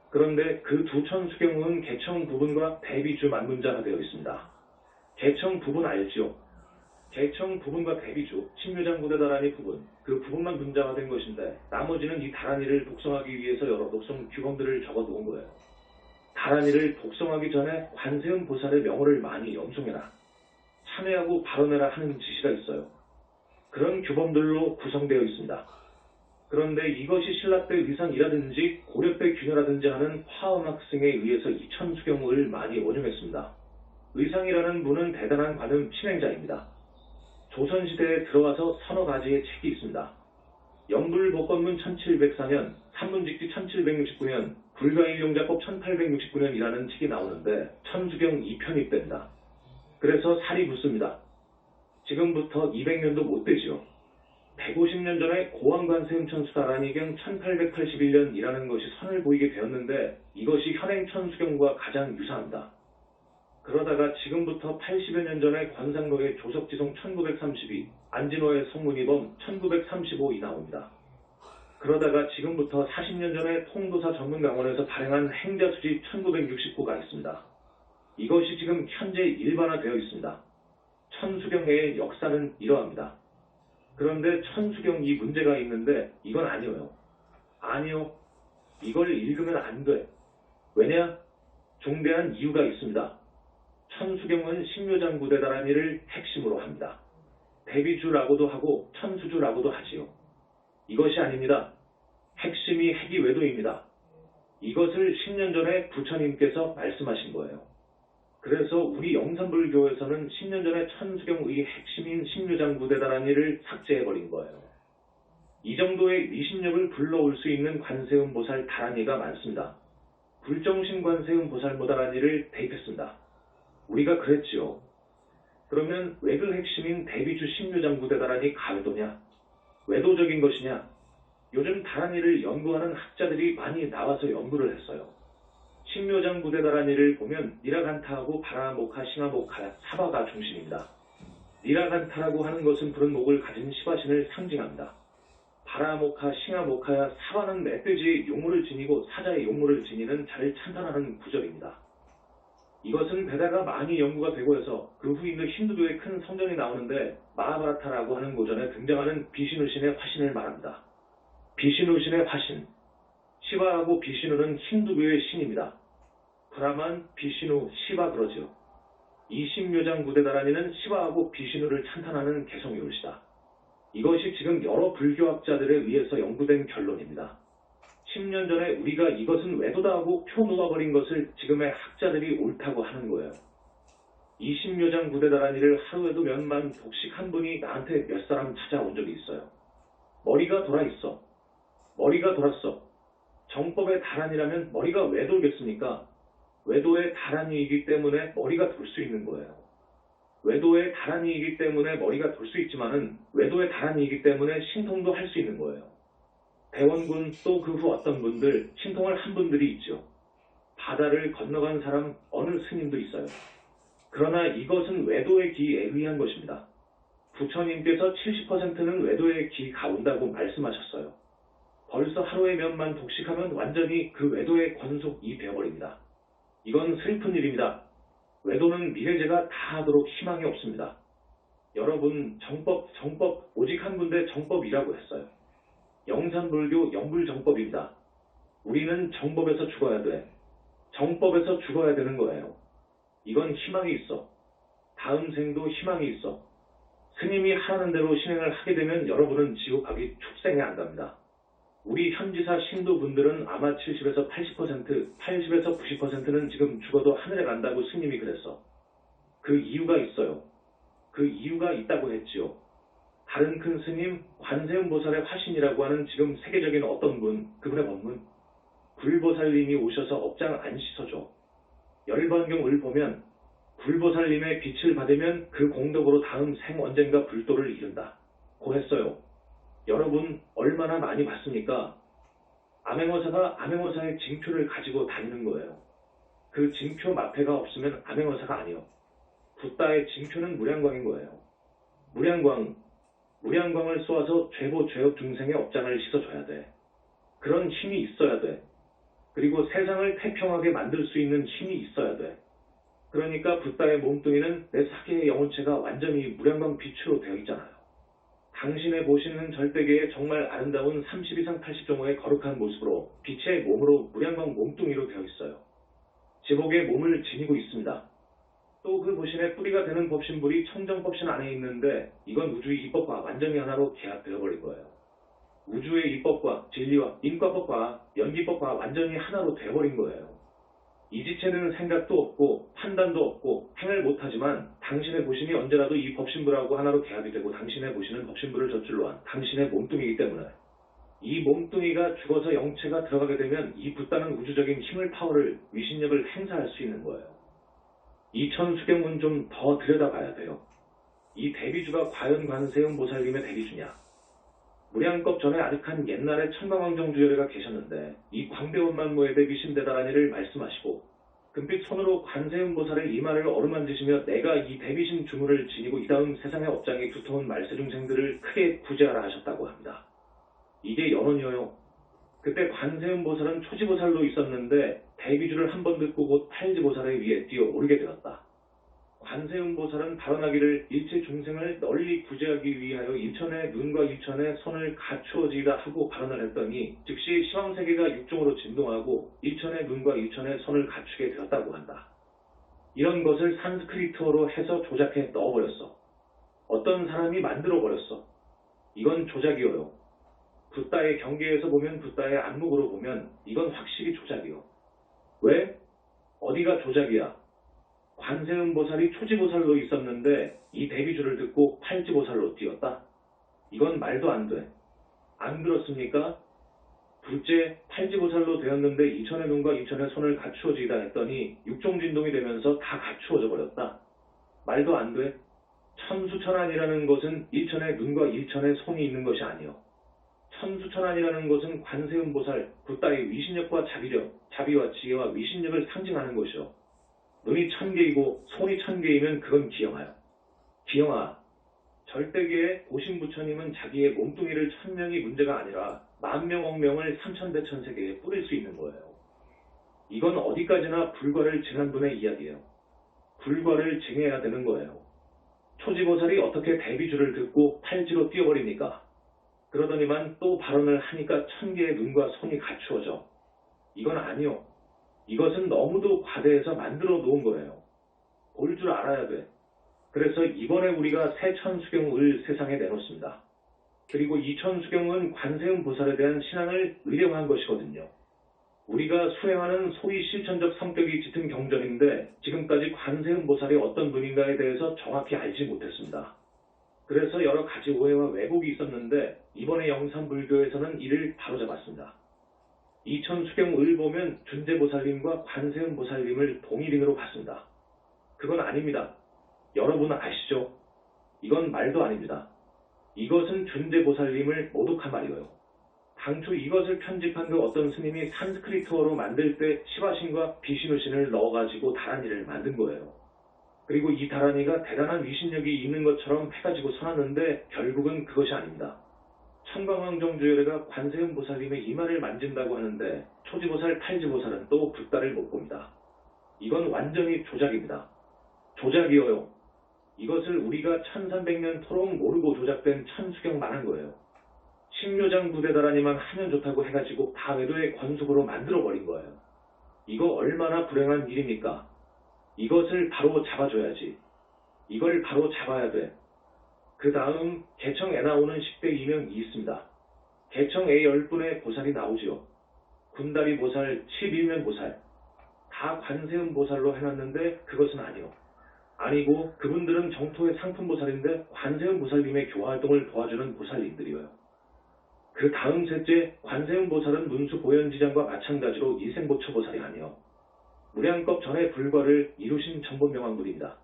그런데 그 두 천수경은 개청 부분과 대비주 만문자가 되어 있습니다. 개청 부분 알죠? 개청 부분과 대비주, 신묘장구대다라니 부분, 그 부분만 문자화된 것인데 나머지는 이 다라니를 독성하기 위해서 여러 독성 규범들을 적어 놓은 거예요. 다라니를 독성하기 전에 관세음 보살의 명호를 많이 염송해라, 참회하고 발언해라 하는 지시가 있어요. 그런 규범들로 구성되어 있습니다. 그런데 이것이 신라 때 의상이라든지 고려 때 균여라든지 하는 화엄학승에 의해서 이 천수경을 많이 원용했습니다. 의상이라는 분은 대단한 관음 신행자입니다. 조선시대에 들어와서 서너 가지의 책이 있습니다. 영불복권문 1704년, 산문직지 1769년, 불가일용자법 1869년이라는 책이 나오는데 천수경 2편이 뗍니다. 그래서 살이 붙습니다. 지금부터 200년도 못 되지요. 150년 전에 고왕관세음천수다라니경 1881년이라는 것이 선을 보이게 되었는데 이것이 현행 천수경과 가장 유사합니다. 그러다가 지금부터 80여 년 전에 관상록의 조석지송 1932, 안진호의 성문이범 1935이 나옵니다. 그러다가 지금부터 40년 전에 통도사 전문강원에서 발행한 행자수지 1969가 있습니다. 이것이 지금 현재 일반화되어 있습니다. 천수경의 역사는 이러합니다. 그런데 천수경 이 문제가 있는데 이건 아니에요. 아니요. 이걸 읽으면 안 돼. 왜냐? 중대한 이유가 있습니다. 천수경은 신묘장구대다라니를 핵심으로 합니다. 대비주라고도 하고 천수주라고도 하지요. 이것이 아닙니다. 핵심이 핵이외도입니다. 이것을 10년 전에 부처님께서 말씀하신 거예요. 그래서 우리 영산불교에서는 10년 전에 천수경의 핵심인 신묘장구대다라니를 삭제해버린 거예요. 이 정도의 미신력을 불러올 수 있는 관세음보살 다라니가 많습니다. 불정신 관세음보살모다라니를 대입했습니다. 우리가 그랬지요. 그러면 왜 그 핵심인 대비주 신묘장구대다라니 가외도냐? 외도적인 것이냐? 요즘 다라니를 연구하는 학자들이 많이 나와서 연구를 했어요. 신묘장구대다라니를 보면 니라간타하고 바라모카, 싱하모카, 사바가 중심입니다. 니라간타라고 하는 것은 푸른 목을 가진 시바신을 상징합니다. 바라모카, 싱하모카야 사바는 멧돼지의 용모를 지니고 사자의 용모를 지니는 자를 찬탄하는 구절입니다. 이것은 베다가 많이 연구가 되고 해서 그 후 있는 힌두교의 큰 성전이 나오는데 마하바라타라고 하는 고전에 등장하는 비시누신의 화신을 말합니다. 비시누신의 화신, 시바하고 비시누는 힌두교의 신입니다. 브라만, 비시누, 시바 그러죠. 이 신묘장구대다라니는 시바하고 비시누를 찬탄하는 개성이올시다. 이것이 지금 여러 불교학자들에 의해서 연구된 결론입니다. 10년 전에 우리가 이것은 외도다 하고 표 놓아버린 것을 지금의 학자들이 옳다고 하는 거예요. 이 신묘장구대다라니를 하루에도 몇만 독씩 한 분이 나한테 몇 사람 찾아온 적이 있어요. 머리가 돌아 있어. 머리가 돌았어. 정법의 다란이라면 머리가 왜 돌겠습니까? 외도의 다란이이기 때문에 머리가 돌 수 있는 거예요. 외도의 다란이이기 때문에 머리가 돌 수 있지만은 외도의 다란이이기 때문에 신통도 할 수 있는 거예요. 대원군 또 그 후 어떤 분들 신통을 한 분들이 있죠. 바다를 건너간 사람 어느 스님도 있어요. 그러나 이것은 외도의 기에 의한 것입니다. 부처님께서 70%는 외도의 기가 온다고 말씀하셨어요. 벌써 하루에 몇만 독식하면 완전히 그 외도의 권속이 되어버립니다. 이건 슬픈 일입니다. 외도는 미래제가 다 하도록 희망이 없습니다. 여러분 정법 오직 한 군데 정법이라고 했어요. 영산불교 영불정법입니다. 우리는 정법에서 죽어야 돼. 정법에서 죽어야 되는 거예요. 이건 희망이 있어. 다음 생도 희망이 있어. 스님이 하라는 대로 실행을 하게 되면 여러분은 지옥 가기 축생에 안 갑니다. 우리 현지사 신도분들은 아마 70에서 80%, 80에서 90%는 지금 죽어도 하늘에 간다고 스님이 그랬어. 그 이유가 있어요. 그 이유가 있다고 했지요. 다른 큰 스님, 관세음보살의 화신이라고 하는 지금 세계적인 어떤 분, 그분의 법문, 굴보살님이 오셔서 업장 안 씻어줘. 열반경을 보면 굴보살님의 빛을 받으면 그 공덕으로 다음 생 언젠가 불도를 이룬다. 고 했어요. 여러분 얼마나 많이 봤습니까? 암행어사가 암행어사의 징표를 가지고 다니는 거예요. 그 징표 마패가 없으면 암행어사가 아니요. 붓다의 징표는 무량광인 거예요. 무량광을 쏘아서 죄보 죄업 중생의 업장을 씻어줘야 돼. 그런 힘이 있어야 돼. 그리고 세상을 태평하게 만들 수 있는 힘이 있어야 돼. 그러니까 붓다의 몸뚱이는 내 사계의 영혼체가 완전히 무량광 빛으로 되어 있잖아요. 당신의 보시는 절대계의 정말 아름다운 30 이상 80종호의 거룩한 모습으로 빛의 몸으로 무량광 몸뚱이로 되어 있어요. 제복의 몸을 지니고 있습니다. 또 그 보신의 뿌리가 되는 법신불이 청정법신 안에 있는데 이건 우주의 이법과 완전히 하나로 계합되어 버린 거예요. 우주의 이법과 진리와 인과법과 연기법과 완전히 하나로 되어버린 거예요. 이 지체는 생각도 없고 판단도 없고 행을 못하지만 당신의 보신이 언제라도 이 법신불하고 하나로 계합이 되고 당신의 보신은 법신불을 젖줄로 한 당신의 몸뚱이기 때문에 이 몸뚱이가 죽어서 영체가 들어가게 되면 이 붓다는 우주적인 힘을 파워를 위신력을 행사할 수 있는 거예요. 이 천수경은 좀 더 들여다봐야 돼요. 이 대비주가 과연 관세음 보살님의 대비주냐? 무량겁 전에 아득한 옛날에 천광왕정주열애가 계셨는데 이 광대원만모에 대비 신대다라니를 말씀하시고 금빛 손으로 관세음보살의 이마를 어루만지시며 내가 이 대비신 주문을 지니고 이 다음 세상의 업장이 두터운 말세중생들을 크게 구제하라 하셨다고 합니다. 이게 연원이어요. 그때 관세음보살은 초지보살로 있었는데 대비주를 한 번 듣고 곧 팔지보살의 위에 뛰어오르게 되었다. 관세음보살은 발언하기를 일체 중생을 널리 구제하기 위하여 일천의 눈과 일천의 손을 갖추어지다 하고 발언을 했더니 즉시 시황세계가 육종으로 진동하고 일천의 눈과 일천의 손을 갖추게 되었다고 한다. 이런 것을 산스크리트어로 해서 조작해 넣어버렸어. 어떤 사람이 만들어버렸어. 이건 조작이어요. 붓다의 경계에서 보면 붓다의 안목으로 보면 이건 확실히 조작이요. 왜? 어디가 조작이야? 관세음보살이 초지보살로 있었는데 이 대비주를 듣고 팔지보살로 뛰었다? 이건 말도 안 돼. 안 들었습니까? 둘째, 팔지보살로 되었는데 이천의 눈과 이천의 손을 갖추어지다 했더니 육종진동이 되면서 다 갖추어져 버렸다. 말도 안 돼. 천수천안이라는 것은 일천의 눈과 일천의 손이 있는 것이 아니요. 천수천안이라는 것은 관세음보살, 붓다의 위신력과 자비력, 자비와 지혜와 위신력을 상징하는 것이요. 눈이 1000개이고 손이 1000개이면 그건 기영아요. 기영아, 절대계의 고신부처님은 자기의 몸뚱이를 1000명이 문제가 아니라 만명 억명을 삼천대천세계에 뿌릴 수 있는 거예요. 이건 어디까지나 불과를 증한 분의 이야기예요. 불과를 증해야 되는 거예요. 초지보살이 어떻게 대비주를 듣고 팔지로 뛰어버립니까? 그러더니만 또 발언을 하니까 1000개의 눈과 손이 갖추어져. 이건 아니요. 이것은 너무도 과대해서 만들어 놓은 거예요. 올 줄 알아야 돼. 그래서 이번에 우리가 새 천수경을 세상에 내놓습니다. 그리고 이 천수경은 관세음 보살에 대한 신앙을 의뢰한 것이거든요. 우리가 수행하는 소위 실천적 성격이 짙은 경전인데 지금까지 관세음 보살이 어떤 분인가에 대해서 정확히 알지 못했습니다. 그래서 여러 가지 오해와 왜곡이 있었는데 이번에 영산불교에서는 이를 바로잡았습니다. 이 천수경을 보면 준재보살님과 관세음보살님을 동일인으로 봤습니다. 그건 아닙니다. 여러분은 아시죠? 이건 말도 아닙니다. 이것은 준재보살님을 모독한 말이에요. 당초 이것을 편집한 그 어떤 스님이 산스크리트어로 만들 때 시바신과 비시누신을 넣어가지고 다란이를 만든 거예요. 그리고 이 다란이가 대단한 위신력이 있는 것처럼 해가지고 써놨는데 결국은 그것이 아닙니다. 천광왕정주열애가 관세음보살님의 이마를 만진다고 하는데 초지보살, 팔지보살은 또 붓다를 못 봅니다. 이건 완전히 조작입니다. 조작이어요. 이것을 우리가 1300년 토록 모르고 조작된 천수경만 한 거예요. 식료장 부대다라니만 하면 좋다고 해가지고 다외도의 권속으로 만들어버린 거예요. 이거 얼마나 불행한 일입니까? 이것을 바로 잡아줘야지. 이걸 바로 잡아야 돼. 그 다음 개청에 나오는 10대 이명이 있습니다. 개청에 10분의 보살이 나오지요. 군다리 보살, 11면 보살. 다 관세음 보살로 해놨는데 그것은 아니요. 아니고 그분들은 정토의 상품 보살인데 관세음 보살님의 교화활동을 도와주는 보살님들이에요. 그 다음 셋째 관세음 보살은 문수 보현지장과 마찬가지로 일생보처 보살이 아니요. 무량겁 전의 불과를 이루신 정본명왕분입니다.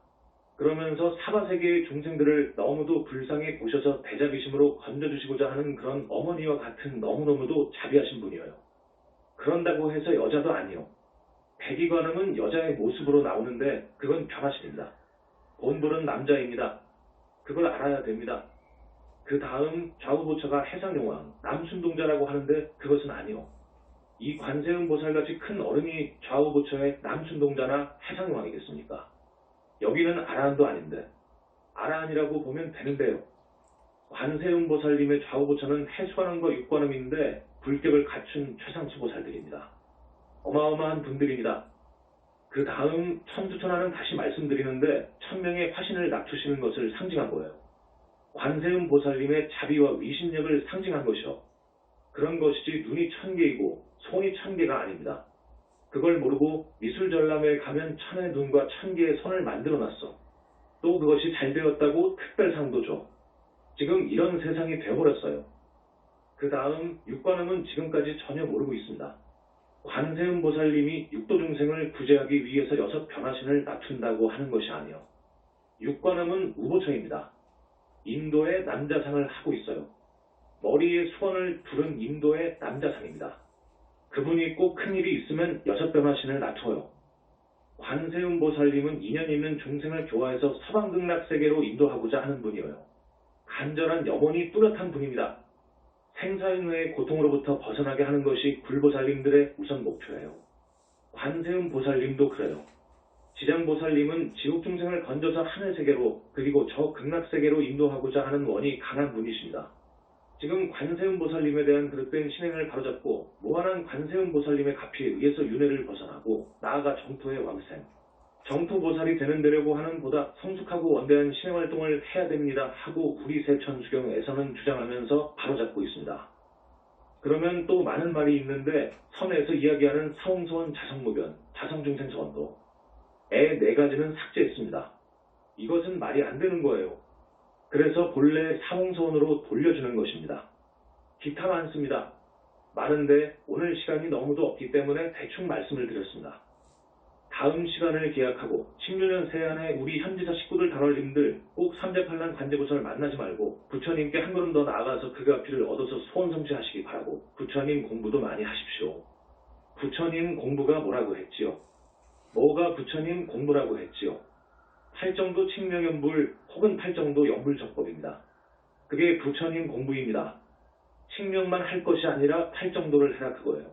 그러면서 사바세계의 중생들을 너무도 불쌍히 보셔서 대자비심으로 건져주시고자 하는 그런 어머니와 같은 너무너무도 자비하신 분이에요. 그런다고 해서 여자도 아니요. 백이관음은 여자의 모습으로 나오는데 그건 변화신입니다. 본불은 남자입니다. 그걸 알아야 됩니다. 그 다음 좌우보처가 해상용왕, 남순동자라고 하는데 그것은 아니요. 이 관세음 보살같이 큰 어른이 좌우보처의 남순동자나 해상용왕이겠습니까? 여기는 아라한도 아닌데 아라한이라고 보면 되는데요. 관세음 보살님의 좌우보처는 해수관음과 육관음인데 불격을 갖춘 최상수 보살들입니다. 어마어마한 분들입니다. 그 다음 천수천하는 다시 말씀드리는데 천명의 화신을 낮추시는 것을 상징한 거예요. 관세음 보살님의 자비와 위신력을 상징한 것이요. 그런 것이지 눈이 1000개이고 손이 1000개가 아닙니다. 그걸 모르고 미술전람회에 가면 1000의 눈과 1000개의 손을 만들어놨어. 또 그것이 잘 되었다고 특별상도 줘. 지금 이런 세상이 되어버렸어요. 그 다음 육관음은 지금까지 전혀 모르고 있습니다. 관세음 보살님이 육도중생을 구제하기 위해서 6 변화신을 낮춘다고 하는 것이 아니요. 육관음은 우보처입니다. 인도의 남자상을 하고 있어요. 머리에 수건을 두른 인도의 남자상입니다. 그분이 꼭 큰일이 있으면 6 변화신을 낮춰요. 관세음 보살님은 인연 있는 중생을 교화해서 서방극락세계로 인도하고자 하는 분이에요. 간절한 염원이 뚜렷한 분입니다. 생사인후의 고통으로부터 벗어나게 하는 것이 굴보살님들의 우선 목표예요. 관세음 보살님도 그래요. 지장보살님은 지옥중생을 건져서 하늘세계로 그리고 저 극락세계로 인도하고자 하는 원이 강한 분이십니다. 지금 관세음 보살님에 대한 그릇된 신행을 바로잡고 무한한 관세음 보살님의 가피에 의해서 윤회를 벗어나고 나아가 정토의 왕생, 정토보살이 되는 데려고 하는 보다 성숙하고 원대한 신행활동을 해야 됩니다 하고 우리 세천수경에서는 주장하면서 바로잡고 있습니다. 그러면 또 많은 말이 있는데 선에서 이야기하는 사홍소원 자성무변, 자성중생소원도 애 4가지는 삭제했습니다. 이것은 말이 안 되는 거예요. 그래서 본래 사홍소원으로 돌려주는 것입니다. 기타 많습니다. 많은데 오늘 시간이 너무도 없기 때문에 대충 말씀을 드렸습니다. 다음 시간을 기약하고 16년 새해안에 우리 현지사 식구들 단월님들 꼭 삼재팔란 관제보살을 만나지 말고 부처님께 한 걸음 더 나아가서 그 가피를 얻어서 소원 성취하시기 바라고 부처님 공부도 많이 하십시오. 부처님 공부가 뭐라고 했지요? 뭐가 부처님 공부라고 했지요? 팔정도 칙명연불 혹은 팔정도 연불적법입니다. 그게 부처님 공부입니다. 칙명만 할 것이 아니라 팔정도를 해라 그거예요.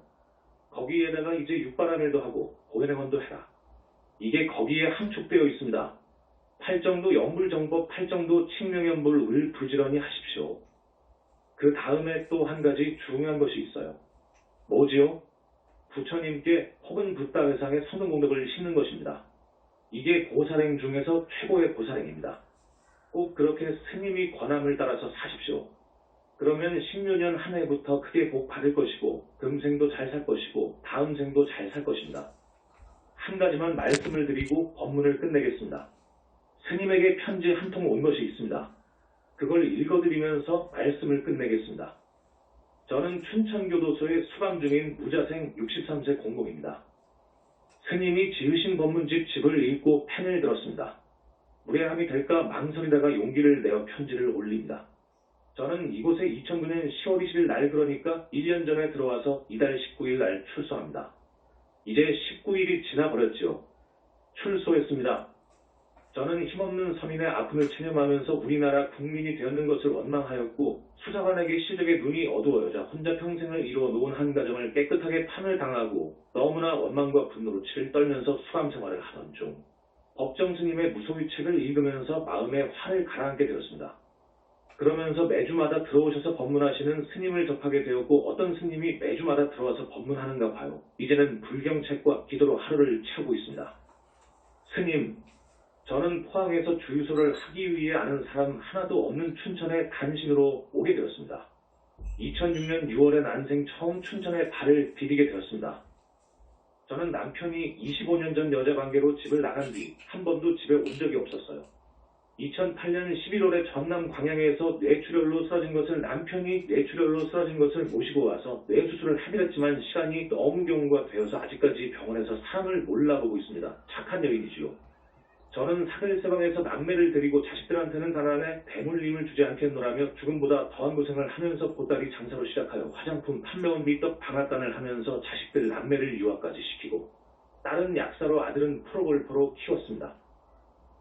거기에다가 이제 육바라밀도 하고 고연행원도 해라. 이게 거기에 함축되어 있습니다. 팔정도 연불정법, 팔정도 칙명연불을 부지런히 하십시오. 그 다음에 또 한 가지 중요한 것이 있어요. 뭐지요? 부처님께 혹은 붓다회상에 성등공덕을 심는 것입니다. 이게 보살행 중에서 최고의 보살행입니다. 꼭 그렇게 스님이 권함을 따라서 사십시오. 그러면 16년 한 해부터 크게 복 받을 것이고 금생도 잘 살 것이고 다음 생도 잘 살 것입니다. 한 가지만 말씀을 드리고 법문을 끝내겠습니다. 스님에게 편지 한 통 온 것이 있습니다. 그걸 읽어드리면서 말씀을 끝내겠습니다. 저는 춘천교도소에 수감 중인 무자생 63세 공공입니다. 스님이 지으신 법문집 집을 읽고 펜을 들었습니다. 무례함이 될까 망설이다가 용기를 내어 편지를 올립니다. 저는 이곳에 2009년 10월 20일 날 그러니까 1년 전에 들어와서 이달 19일 날 출소합니다. 이제 19일이 지나버렸지요. 출소했습니다. 저는 힘없는 서민의 아픔을 체념하면서 우리나라 국민이 되었는 것을 원망하였고 수사관에게 실력의 눈이 어두워여자 혼자 평생을 이루어 놓은 한 가정을 깨끗하게 판을 당하고 너무나 원망과 분노로 치를 떨면서 수감 생활을 하던 중 법정 스님의 무소위 책을 읽으면서 마음에 화를 가라앉게 되었습니다. 그러면서 매주마다 들어오셔서 법문하시는 스님을 접하게 되었고 어떤 스님이 매주마다 들어와서 법문하는가 봐요. 이제는 불경책과 기도로 하루를 채우고 있습니다. 스님, 저는 포항에서 주유소를 하기 위해 아는 사람 하나도 없는 춘천에 단신으로 오게 되었습니다. 2006년 6월에 난생 처음 춘천에 발을 디디게 되었습니다. 저는 남편이 25년 전 여자 관계로 집을 나간 뒤 한 번도 집에 온 적이 없었어요. 2008년 11월에 전남 광양에서 뇌출혈로 쓰러진 것을 남편이 뇌출혈로 쓰러진 것을 모시고 와서 뇌수술을 하긴 했지만 시간이 너무 경과가 되어서 아직까지 병원에서 사람을 몰라보고 있습니다. 착한 여인이지요. 저는 사글세방에서 남매를 데리고 자식들한테는 가난해 대물림을 주지 않겠노라며 죽음보다 더한 고생을 하면서 보따리 장사로 시작하여 화장품 판매원 미떡 방앗간을 하면서 자식들 남매를 유학까지 시키고 딸은 약사로 아들은 프로골퍼로 키웠습니다.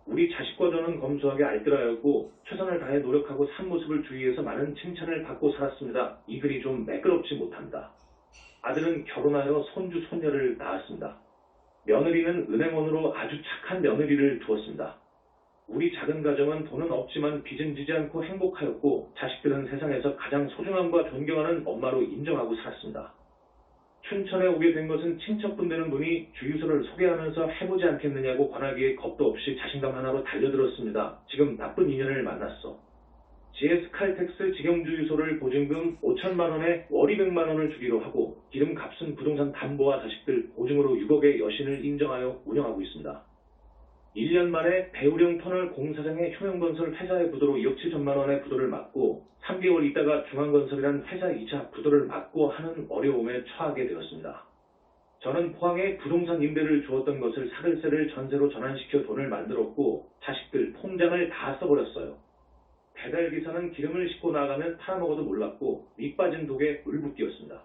우리 자식과 저는 검소하게 알뜰하였고 최선을 다해 노력하고 산 모습을 주위에서 많은 칭찬을 받고 살았습니다. 이 글이 좀 매끄럽지 못합니다. 아들은 결혼하여 손주 손녀를 낳았습니다. 며느리는 은행원으로 아주 착한 며느리를 두었습니다. 우리 작은 가정은 돈은 없지만 빚은 지지 않고 행복하였고 자식들은 세상에서 가장 소중함과 존경하는 엄마로 인정하고 살았습니다. 춘천에 오게 된 것은 친척분 되는 분이 주유소를 소개하면서 해보지 않겠느냐고 권하기에 겁도 없이 자신감 하나로 달려들었습니다. 지금 나쁜 인연을 만났어. GS 칼텍스 직영주유소를 보증금 5천만 원에 월 200만 원을 주기로 하고 기름값은 부동산 담보와 자식들 보증으로 6억의 여신을 인정하여 운영하고 있습니다. 1년 만에 배우령 터널 공사장의 효명건설 회사의 부도로 2억 7천만 원의 부도를 맞고 3개월 있다가 중앙건설이란 회사 2차 부도를 맞고 하는 어려움에 처하게 되었습니다. 저는 포항에 부동산 임대를 주었던 것을 사글세를 전세로 전환시켜 돈을 만들었고 자식들 통장을 다 써버렸어요. 배달기사는 기름을 싣고 나가면 팔아먹어도 몰랐고 밑 빠진 독에 물붓기였습니다.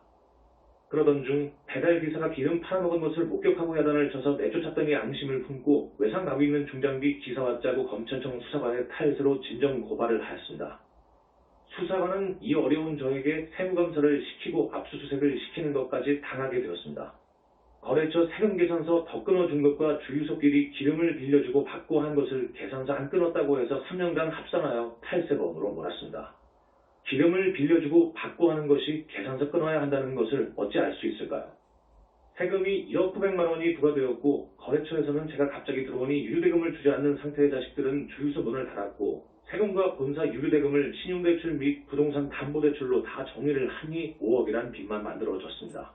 그러던 중 배달기사가 기름 팔아먹은 것을 목격하고 야단을 쳐서 내쫓았더니 앙심을 품고 외상 가고 있는 중장비 기사와 짜고 검찰청 수사관의 탈세로 진정 고발을 하였습니다. 수사관은 이 어려운 저에게 세무감사를 시키고 압수수색을 시키는 것까지 당하게 되었습니다. 거래처 세금계산서 더 끊어준 것과 주유소끼리 기름을 빌려주고 받고 한 것을 계산서 안 끊었다고 해서 3년간 합산하여 탈세범으로 몰았습니다. 기름을 빌려주고 받고 하는 것이 계산서 끊어야 한다는 것을 어찌 알 수 있을까요? 세금이 1억 900만 원이 부과되었고 거래처에서는 제가 갑자기 들어오니 유류대금을 주지 않는 상태의 자식들은 주유소 문을 닫았고 세금과 본사 유류대금을 신용대출 및 부동산 담보대출로 다 정리를 하니 5억이란 빚만 만들어졌습니다.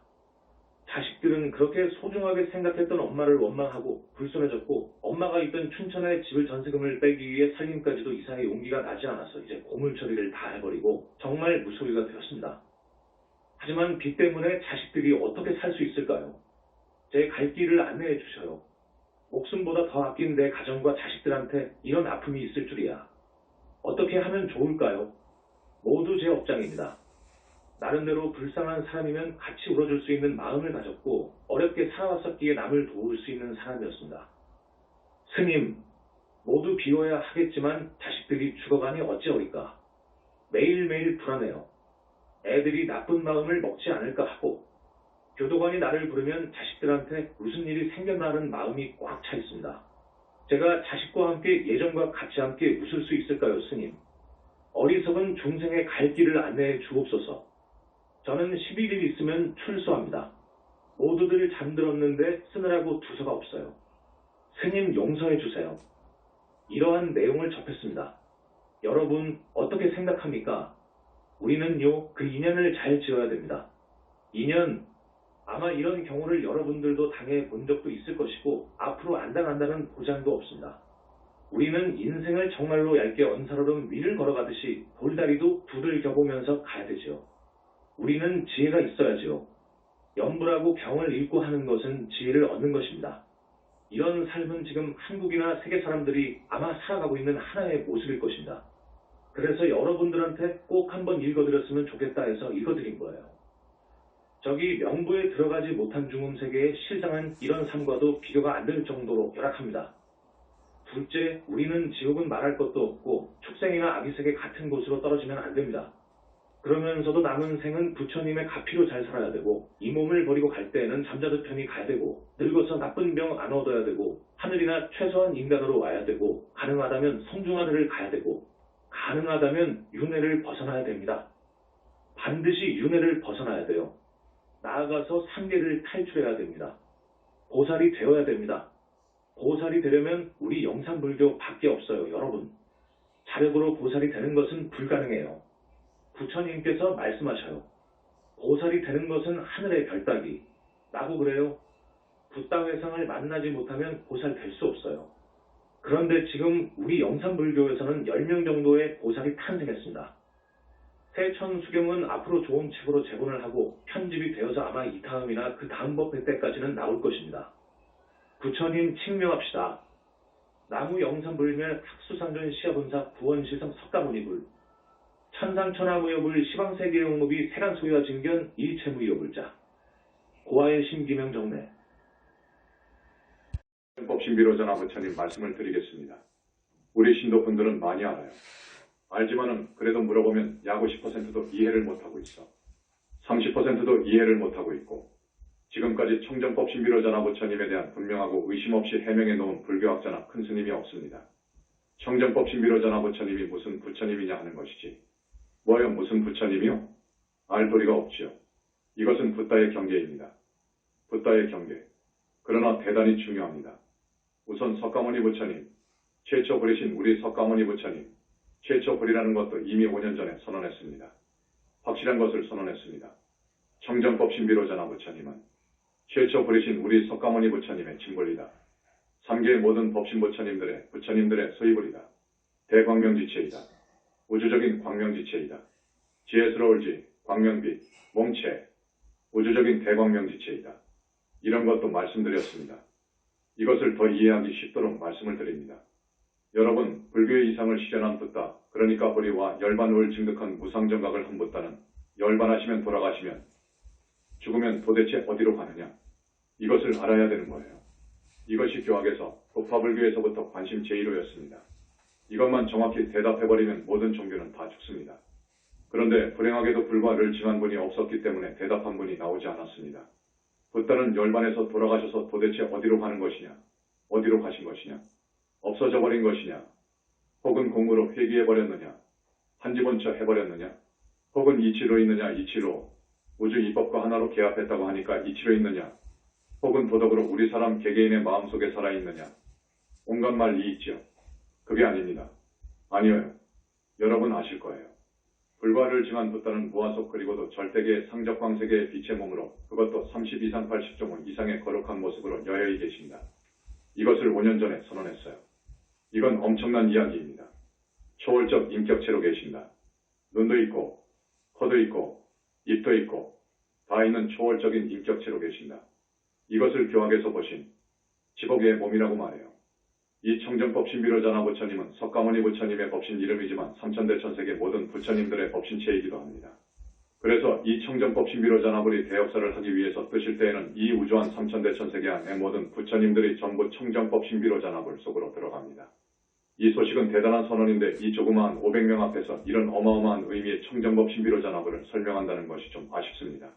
자식들은 그렇게 소중하게 생각했던 엄마를 원망하고 불손해졌고 엄마가 있던 춘천에 집을 전세금을 빼기 위해 살림까지도 이사의 용기가 나지 않아서 이제 고물 처리를 다 해버리고 정말 무소리가 되었습니다. 하지만 빚 때문에 자식들이 어떻게 살 수 있을까요? 제 갈 길을 안내해 주셔요. 목숨보다 더 아낀 내 가정과 자식들한테 이런 아픔이 있을 줄이야. 어떻게 하면 좋을까요? 모두 제 업장입니다. 나름대로 불쌍한 사람이면 같이 울어줄 수 있는 마음을 가졌고 어렵게 살아왔었기에 남을 도울 수 있는 사람이었습니다. 스님, 모두 비워야 하겠지만 자식들이 죽어가니 어찌하리까. 매일매일 불안해요. 애들이 나쁜 마음을 먹지 않을까 하고 교도관이 나를 부르면 자식들한테 무슨 일이 생겼나 하는 마음이 꽉 차 있습니다. 제가 자식과 함께 예전과 같이 함께 웃을 수 있을까요, 스님? 어리석은 중생의 갈 길을 안내해 주옵소서. 저는 11일 있으면 출소합니다. 모두들 잠들었는데 쓰느라고 두서가 없어요. 스님 용서해 주세요. 이러한 내용을 접했습니다. 여러분 어떻게 생각합니까? 우리는요 그 인연을 잘 지어야 됩니다. 인연, 아마 이런 경우를 여러분들도 당해 본 적도 있을 것이고 앞으로 안 당한다는 보장도 없습니다. 우리는 인생을 정말로 얇게 언사로름 위를 걸어가듯이 돌다리도 두들겨보면서 가야 되지요. 우리는 지혜가 있어야지요. 염불하고 경을 읽고 하는 것은 지혜를 얻는 것입니다. 이런 삶은 지금 한국이나 세계 사람들이 아마 살아가고 있는 하나의 모습일 것입니다. 그래서 여러분들한테 꼭 한번 읽어드렸으면 좋겠다 해서 읽어드린 거예요. 저기 명부에 들어가지 못한 중음 세계의 실상은 이런 삶과도 비교가 안 될 정도로 열악합니다. 둘째, 우리는 지옥은 말할 것도 없고 축생이나 아기색의 같은 곳으로 떨어지면 안 됩니다. 그러면서도 남은 생은 부처님의 가피로 잘 살아야 되고 이 몸을 버리고 갈 때에는 잠자도 편히 가야 되고 늙어서 나쁜 병 안 얻어야 되고 하늘이나 최소한 인간으로 와야 되고 가능하다면 성중하늘을 가야 되고 가능하다면 윤회를 벗어나야 됩니다. 반드시 윤회를 벗어나야 돼요. 나아가서 상계를 탈출해야 됩니다. 보살이 되어야 됩니다. 보살이 되려면 우리 영산불교 밖에 없어요, 여러분. 자력으로 보살이 되는 것은 불가능해요. 부처님께서 말씀하셔요. 보살이 되는 것은 하늘의 별 따기. 라고 그래요. 붓다회상을 만나지 못하면 보살 될 수 없어요. 그런데 지금 우리 영산불교에서는 10명 정도의 보살이 탄생했습니다. 세천수경은 앞으로 좋은 책으로 제본을 하고 편집이 되어서 아마 이 다음이나 그 다음 법회 때까지는 나올 것입니다. 부처님 칭명합시다. 나무 영산불멸 학수상전 시아본사 구원시성 석가모니불 천상천하무여불 시방세계영무비 세간소유와 증견 일체무여불자 고아의 심기명 정례 법신비로전화 부처님 말씀을 드리겠습니다. 우리 신도분들은 많이 알아요. 알지만은 그래도 물어보면 약 50%도 이해를 못하고 있어. 30%도 이해를 못하고 있고 지금까지 청정법신비로전화 부처님에 대한 분명하고 의심 없이 해명해 놓은 불교학자나 큰 스님이 없습니다. 청정법신비로전화 부처님이 무슨 부처님이냐 하는 것이지. 뭐요 무슨 부처님이요? 알 도리가 없지요. 이것은 붓다의 경계입니다. 붓다의 경계. 그러나 대단히 중요합니다. 우선 석가모니 부처님, 최초 부리신 우리 석가모니 부처님, 최초 부리라는 것도 이미 5년 전에 선언했습니다. 확실한 것을 선언했습니다. 청정법신비로전화 부처님은 최초 부리신 우리 석가모니 부처님의 진불이다. 3계의 모든 법신 부처님들의 소이불이다. 대광명지체이다. 우주적인 광명지체이다. 지혜스러울지 광명빛, 몽체, 우주적인 대광명지체이다. 이런 것도 말씀드렸습니다. 이것을 더 이해하기 쉽도록 말씀을 드립니다. 여러분, 불교의 이상을 실현한 붓다, 그러니까 보리와 열반을 증득한 무상정각을 한 붓다는 열반하시면 돌아가시면 죽으면 도대체 어디로 가느냐? 이것을 알아야 되는 거예요. 이것이 교학에서 법화불교에서부터 관심 제1호였습니다. 이것만 정확히 대답해버리면 모든 종교는 다 죽습니다. 그런데 불행하게도 불과를 증한 분이 없었기 때문에 대답한 분이 나오지 않았습니다. 붓다는 열반에서 돌아가셔서 도대체 어디로 가는 것이냐? 어디로 가신 것이냐? 없어져 버린 것이냐? 혹은 공무로 회귀해버렸느냐? 한지본처 해버렸느냐? 혹은 이치로 있느냐? 이치로 우주 이법과 하나로 개합했다고 하니까 이치로 있느냐? 혹은 도덕으로 우리 사람 개개인의 마음속에 살아있느냐? 온갖 말이 있지요. 그게 아닙니다. 아니에요. 여러분 아실 거예요. 불과를 증한 붓다는 무아속 그리고도 절대계의 상적광세계의 빛의 몸으로 그것도 30 이상 80종 이상의 거룩한 모습으로 여여히 계십니다. 이것을 5년 전에 선언했어요. 이건 엄청난 이야기입니다. 초월적 인격체로 계신다. 눈도 있고 코도 있고 입도 있고 다 있는 초월적인 인격체로 계신다. 이것을 교학에서 보신 지복의 몸이라고 말해요. 이 청정법신비로전화 부처님은 석가모니 부처님의 법신 이름이지만 삼천대천세계 모든 부처님들의 법신체이기도 합니다. 그래서 이 청정법신비로전화불이 대역사를 하기 위해서 뜨실 때에는 이 우주한 삼천대천세계 안에 모든 부처님들이 전부 청정법신비로전화불 속으로 들어갑니다. 이 소식은 대단한 선언인데 이 조그마한 500명 앞에서 이런 어마어마한 의미의 청정법신비로전화불을 설명한다는 것이 좀 아쉽습니다.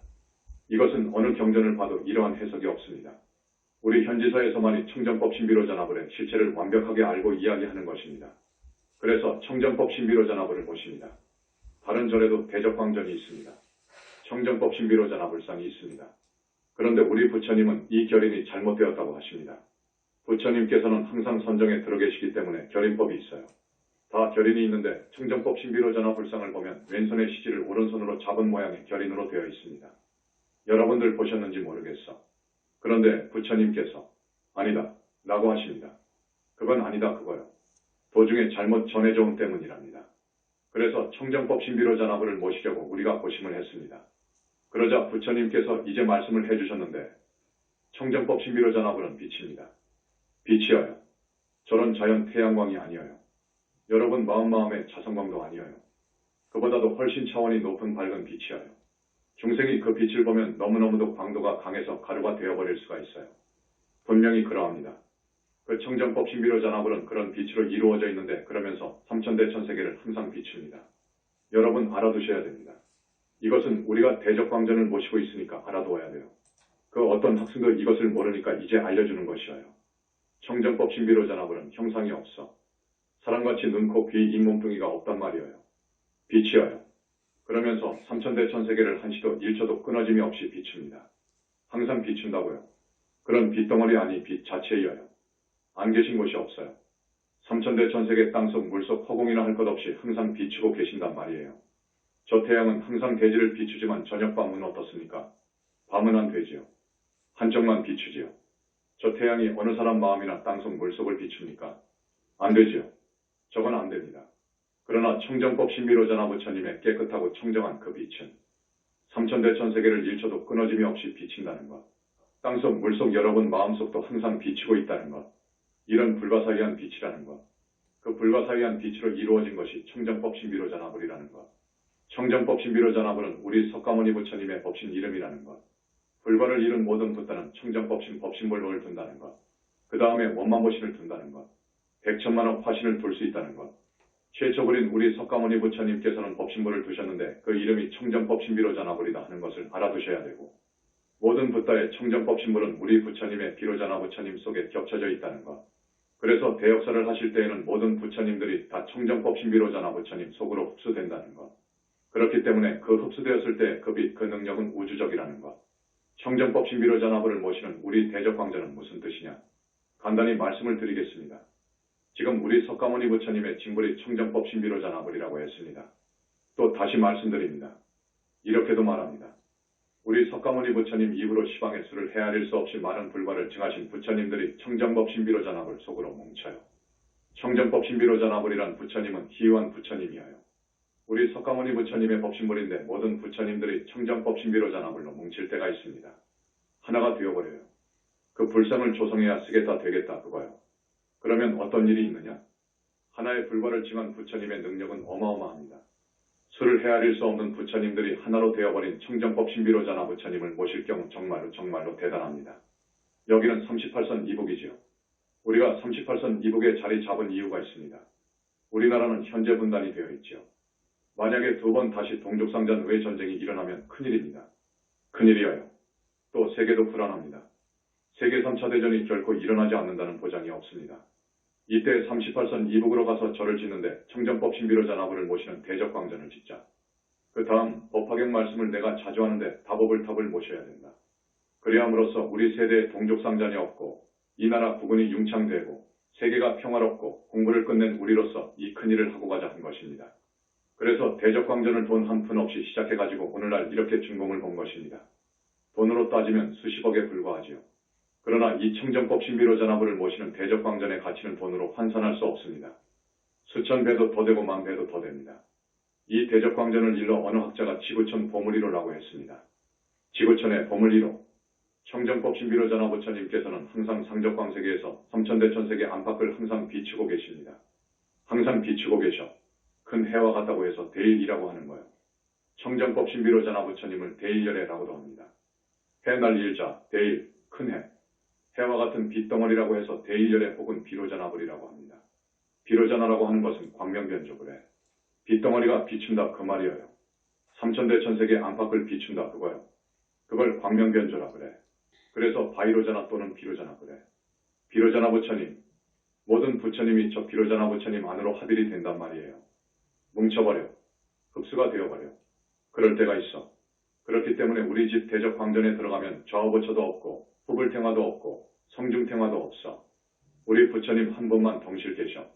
이것은 어느 경전을 봐도 이러한 해석이 없습니다. 우리 현지사에서만이 청정법신비로전화불의 실체를 완벽하게 알고 이야기하는 것입니다. 그래서 청정법신비로전화불을 모십니다. 다른 절에도 대적광전이 있습니다. 청정법신비로전화불상이 있습니다. 그런데 우리 부처님은 이 결인이 잘못되었다고 하십니다. 부처님께서는 항상 선정에 들어 계시기 때문에 결인법이 있어요. 다 결인이 있는데 청정법신비로전화불상을 보면 왼손의 시지를 오른손으로 잡은 모양의 결인으로 되어 있습니다. 여러분들 보셨는지 모르겠어. 그런데 부처님께서 아니다 라고 하십니다. 그건 아니다 그거요. 도중에 잘못 전해져온 때문이랍니다. 그래서 청정법신비로전화불을 모시려고 우리가 고심을 했습니다. 그러자 부처님께서 이제 말씀을 해주셨는데 청정법신비로전화불은 빛입니다. 빛이어요. 저런 자연 태양광이 아니어요. 여러분 마음의 자성광도 아니어요. 그보다도 훨씬 차원이 높은 밝은 빛이어요. 중생이 그 빛을 보면 너무너무도 광도가 강해서 가루가 되어버릴 수가 있어요. 분명히 그러합니다. 그 청정법신비로전화불은 그런 빛으로 이루어져 있는데 그러면서 삼천대천세계를 항상 비춥니다. 여러분 알아두셔야 됩니다. 이것은 우리가 대적광전을 모시고 있으니까 알아두어야 돼요. 그 어떤 학생도 이것을 모르니까 이제 알려주는 것이어요. 청정법신비로전화불은 형상이 없어. 사람같이 눈, 코, 귀, 잇몸뚱이가 없단 말이에요. 빛이어요. 그러면서 삼천대천세계를 한시도 일초도 끊어짐이 없이 비춥니다. 항상 비춘다고요. 그런 빛덩어리 아니 빛 자체이어요. 안 계신 곳이 없어요. 삼천대천세계 땅속 물속 허공이나 할 것 없이 항상 비추고 계신단 말이에요. 저 태양은 항상 대지를 비추지만 저녁 밤은 어떻습니까? 밤은 안 되지요. 한쪽만 비추지요. 저 태양이 어느 사람 마음이나 땅속 물속을 비춥니까? 안 되지요. 저건 안 됩니다. 그러나 청정법 신비로자나 부처님의 깨끗하고 청정한 그 빛은 삼천대천세계를 일초도 끊어짐이 없이 비친다는 것. 땅속 물속 여러분 마음속도 항상 비추고 있다는 것. 이런 불가사의한 빛이라는 것. 그 불가사의한 빛으로 이루어진 것이 청정법 신비로자나불이라는 것. 청정법 신비로자나불은 우리 석가모니 부처님의 법신 이름이라는 것. 불과를 이룬 모든 붓다는 청정법신 법신불복을 둔다는 것. 그 다음에 원만보신을 둔다는 것. 백천만억 화신을 둘 수 있다는 것. 최초불인 우리 석가모니 부처님께서는 법신불을 두셨는데 그 이름이 청정법신비로자나불이다 하는 것을 알아두셔야 되고, 모든 붓다의 청정법신불은 우리 부처님의 비로자나 부처님 속에 겹쳐져 있다는 것. 그래서 대역사를 하실 때에는 모든 부처님들이 다 청정법신비로자나 부처님 속으로 흡수된다는 것. 그렇기 때문에 그 흡수되었을 때 그 빛, 그 능력은 우주적이라는 것. 청정법신비로자나불을 모시는 우리 대적광자는 무슨 뜻이냐? 간단히 말씀을 드리겠습니다. 지금 우리 석가모니 부처님의 징불이 청정법신비로자나불이라고 했습니다. 또 다시 말씀드립니다. 이렇게도 말합니다. 우리 석가모니 부처님 이후로 시방의 수를 헤아릴 수 없이 많은 불과를 증하신 부처님들이 청정법신비로자나불 속으로 뭉쳐요. 청정법신비로자나불이란 부처님은 희유한 부처님이어요. 우리 석가모니 부처님의 법신불인데 모든 부처님들이 청정법신비로자나불로 뭉칠 때가 있습니다. 하나가 되어버려요. 그 불상을 조성해야 쓰겠다 되겠다 그거요. 그러면 어떤 일이 있느냐? 하나의 불과를 증한 부처님의 능력은 어마어마합니다. 수를 헤아릴 수 없는 부처님들이 하나로 되어버린 청정법신비로자나 부처님을 모실 경우 정말로 대단합니다. 여기는 38선 이북이지요. 우리가 38선 이북에 자리 잡은 이유가 있습니다. 우리나라는 현재 분단이 되어 있지요. 만약에 두 번 다시 동족상잔 외 전쟁이 일어나면 큰일입니다. 큰일이어요. 또 세계도 불안합니다. 세계 3차 대전이 결코 일어나지 않는다는 보장이 없습니다. 이때 38선 이북으로 가서 절을 짓는데 청정법 신비로자나불을 모시는 대적광전을 짓자. 그 다음 법화경 말씀을 내가 자주 하는데 다보불탑을 모셔야 된다. 그리함으로써 우리 세대에 동족상잔이 없고 이 나라 국군이 융창되고 세계가 평화롭고 공부를 끝낸 우리로서 이 큰일을 하고 가자 한 것입니다. 그래서 대적광전을 돈 한 푼 없이 시작해가지고 오늘날 이렇게 준공을 본 것입니다. 돈으로 따지면 수십억에 불과하지요. 그러나 이 청정법 신비로자나불을 모시는 대적광전의 가치는 돈으로 환산할 수 없습니다. 수천 배도 더 되고 만 배도 더 됩니다. 이 대적광전을 일러 어느 학자가 지구촌 보물이로라고 했습니다. 지구촌의 보물 1호. 청정법 신비로자나 부처님께서는 항상 상적광세계에서 삼천대천세계 안팎을 항상 비추고 계십니다. 항상 비추고 계셔. 큰 해와 같다고 해서 대일이라고 하는 거예요. 청정법 신비로자나 부처님을 대일열애라고도 합니다. 해 날릴 자, 대일, 큰 해. 해와 같은 빛덩어리라고 해서 대일열애 혹은 비로자나불이라고 합니다. 비로자나라고 하는 것은 광명변조 그래. 빛덩어리가 비춘다 그 말이에요. 삼천대천세계 안팎을 비춘다 그거요. 그걸 광명변조라 그래. 그래서 바이로자나 또는 비로자나 그래. 비로자나 부처님, 모든 부처님이 저 비로자나 부처님 안으로 합일이 된단 말이에요. 뭉쳐버려. 흡수가 되어버려. 그럴 때가 있어. 그렇기 때문에 우리 집 대적광전에 들어가면 좌우부처도 없고 후불탱화도 없고 성중탱화도 없어. 우리 부처님 한 분만 동실 계셔.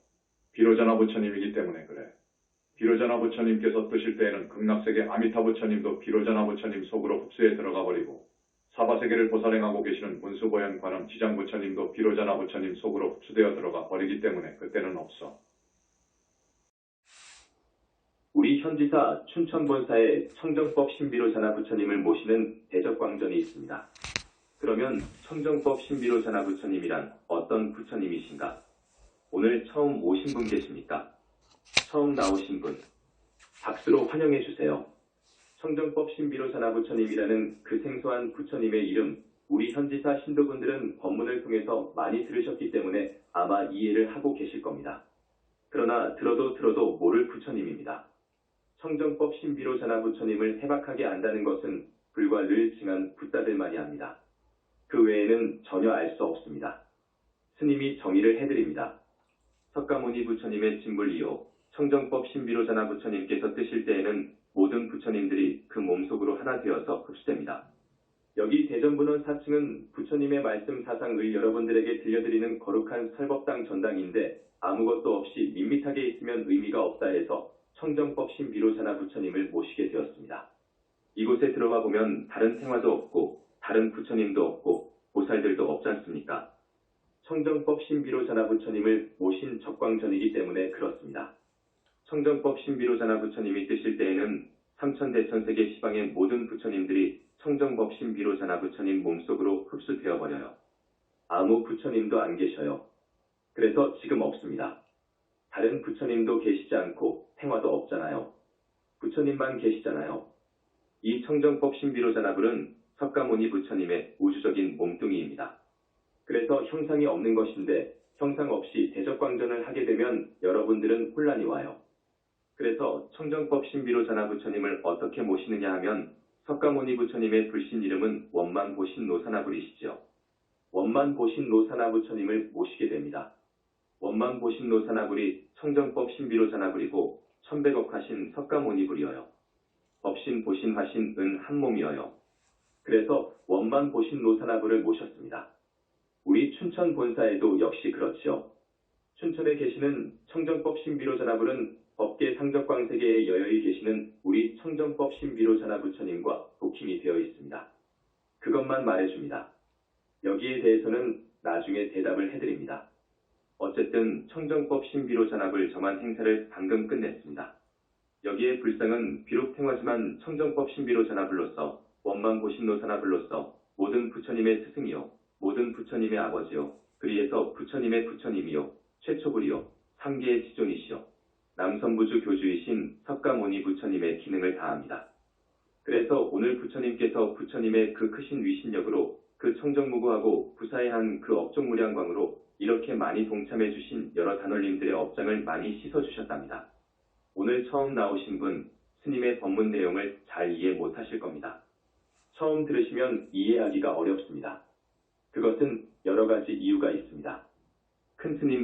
비로자나 부처님이기 때문에 그래. 비로자나 부처님께서 뜨실 때에는 극락세계 아미타 부처님도 비로자나 부처님 속으로 흡수해 들어가 버리고 사바세계를 보살행하고 계시는 문수보현 관음 지장 부처님도 비로자나 부처님 속으로 흡수되어 들어가 버리기 때문에 그때는 없어. 우리 현지사 춘천본사에 청정법 신비로자나 부처님을 모시는 대적광전이 있습니다. 그러면 청정법 신비로자나 부처님이란 어떤 부처님이신가? 오늘 처음 오신 분 계십니까? 처음 나오신 분, 박수로 환영해 주세요. 청정법 신비로자나 부처님이라는 그 생소한 부처님의 이름, 우리 현지사 신도분들은 법문을 통해서 많이 들으셨기 때문에 아마 이해를 하고 계실 겁니다. 그러나 들어도 모를 부처님입니다. 청정법 신비로자나 부처님을 해박하게 안다는 것은 불과 늘 증한 붓다들만이 합니다. 그 외에는 전혀 알 수 없습니다. 스님이 정의를 해드립니다. 석가모니 부처님의 진불이요 청정법 신비로자나 부처님께서 뜨실 때에는 모든 부처님들이 그 몸속으로 하나 되어서 흡수됩니다. 여기 대전분원 4층은 부처님의 말씀 사상을 여러분들에게 들려드리는 거룩한 설법당 전당인데 아무것도 없이 밋밋하게 있으면 의미가 없다 해서 청정법 신비로자나 부처님을 모시게 되었습니다. 이곳에 들어가 보면 다른 생화도 없고 다른 부처님도 없고 보살들도 없지 않습니까? 청정법 신비로자나 부처님을 모신 적광전이기 때문에 그렇습니다. 청정법 신비로자나 부처님이 뜨실 때에는 삼천대천세계 시방의 모든 부처님들이 청정법 신비로자나 부처님 몸속으로 흡수되어 버려요. 아무 부처님도 안 계셔요. 그래서 지금 없습니다. 다른 부처님도 계시지 않고 행화도 없잖아요. 부처님만 계시잖아요. 이 청정법 신비로자나불은 석가모니 부처님의 우주적인 몸뚱이입니다. 그래서 형상이 없는 것인데 형상 없이 대적광전을 하게 되면 여러분들은 혼란이 와요. 그래서 청정법 신비로자나 부처님을 어떻게 모시느냐 하면 석가모니 부처님의 불신 이름은 원만보신노사나불이시죠. 원만보신노사나 부처님을 모시게 됩니다. 원만보신노사나불이 청정법 신비로자나불이고 천백억하신 석가모니불이어요. 법신 보신하신 은 한몸이어요. 그래서 원만보신노사나불을 모셨습니다. 우리 춘천 본사에도 역시 그렇지요. 춘천에 계시는 청정법 신비로자나불은 법계 상적광세계에 여여히 계시는 우리 청정법 신비로자나 부처님과 도킹이 되어 있습니다. 그것만 말해줍니다. 여기에 대해서는 나중에 대답을 해드립니다. 어쨌든 청정법 신비로자나불 저만 행사를 방금 끝냈습니다. 여기에 불상은 비록 행화지만 청정법 신비로자나불로서 원만보신노사나불로서 모든 부처님의 스승이요 모든 부처님의 아버지요 그리에서 부처님의 부처님이요 최초불이요 3계의 지존이시요 남선부주 교주이신 석가모니 부처님의 기능을 다합니다. 그래서 오늘 부처님께서 부처님의 그 크신 위신력으로 그 청정무구하고 부사의한 그 업종무량광으로 이렇게 많이 동참해 주신 여러 단원님들의 업장을 많이 씻어주셨답니다. 오늘 처음 나오신 분 스님의 법문 내용을 잘 이해 못하실 겁니다. 처음 들으시면 이해하기가 어렵습니다. 그것은 여러 가지 이유가 있습니다. 큰 스님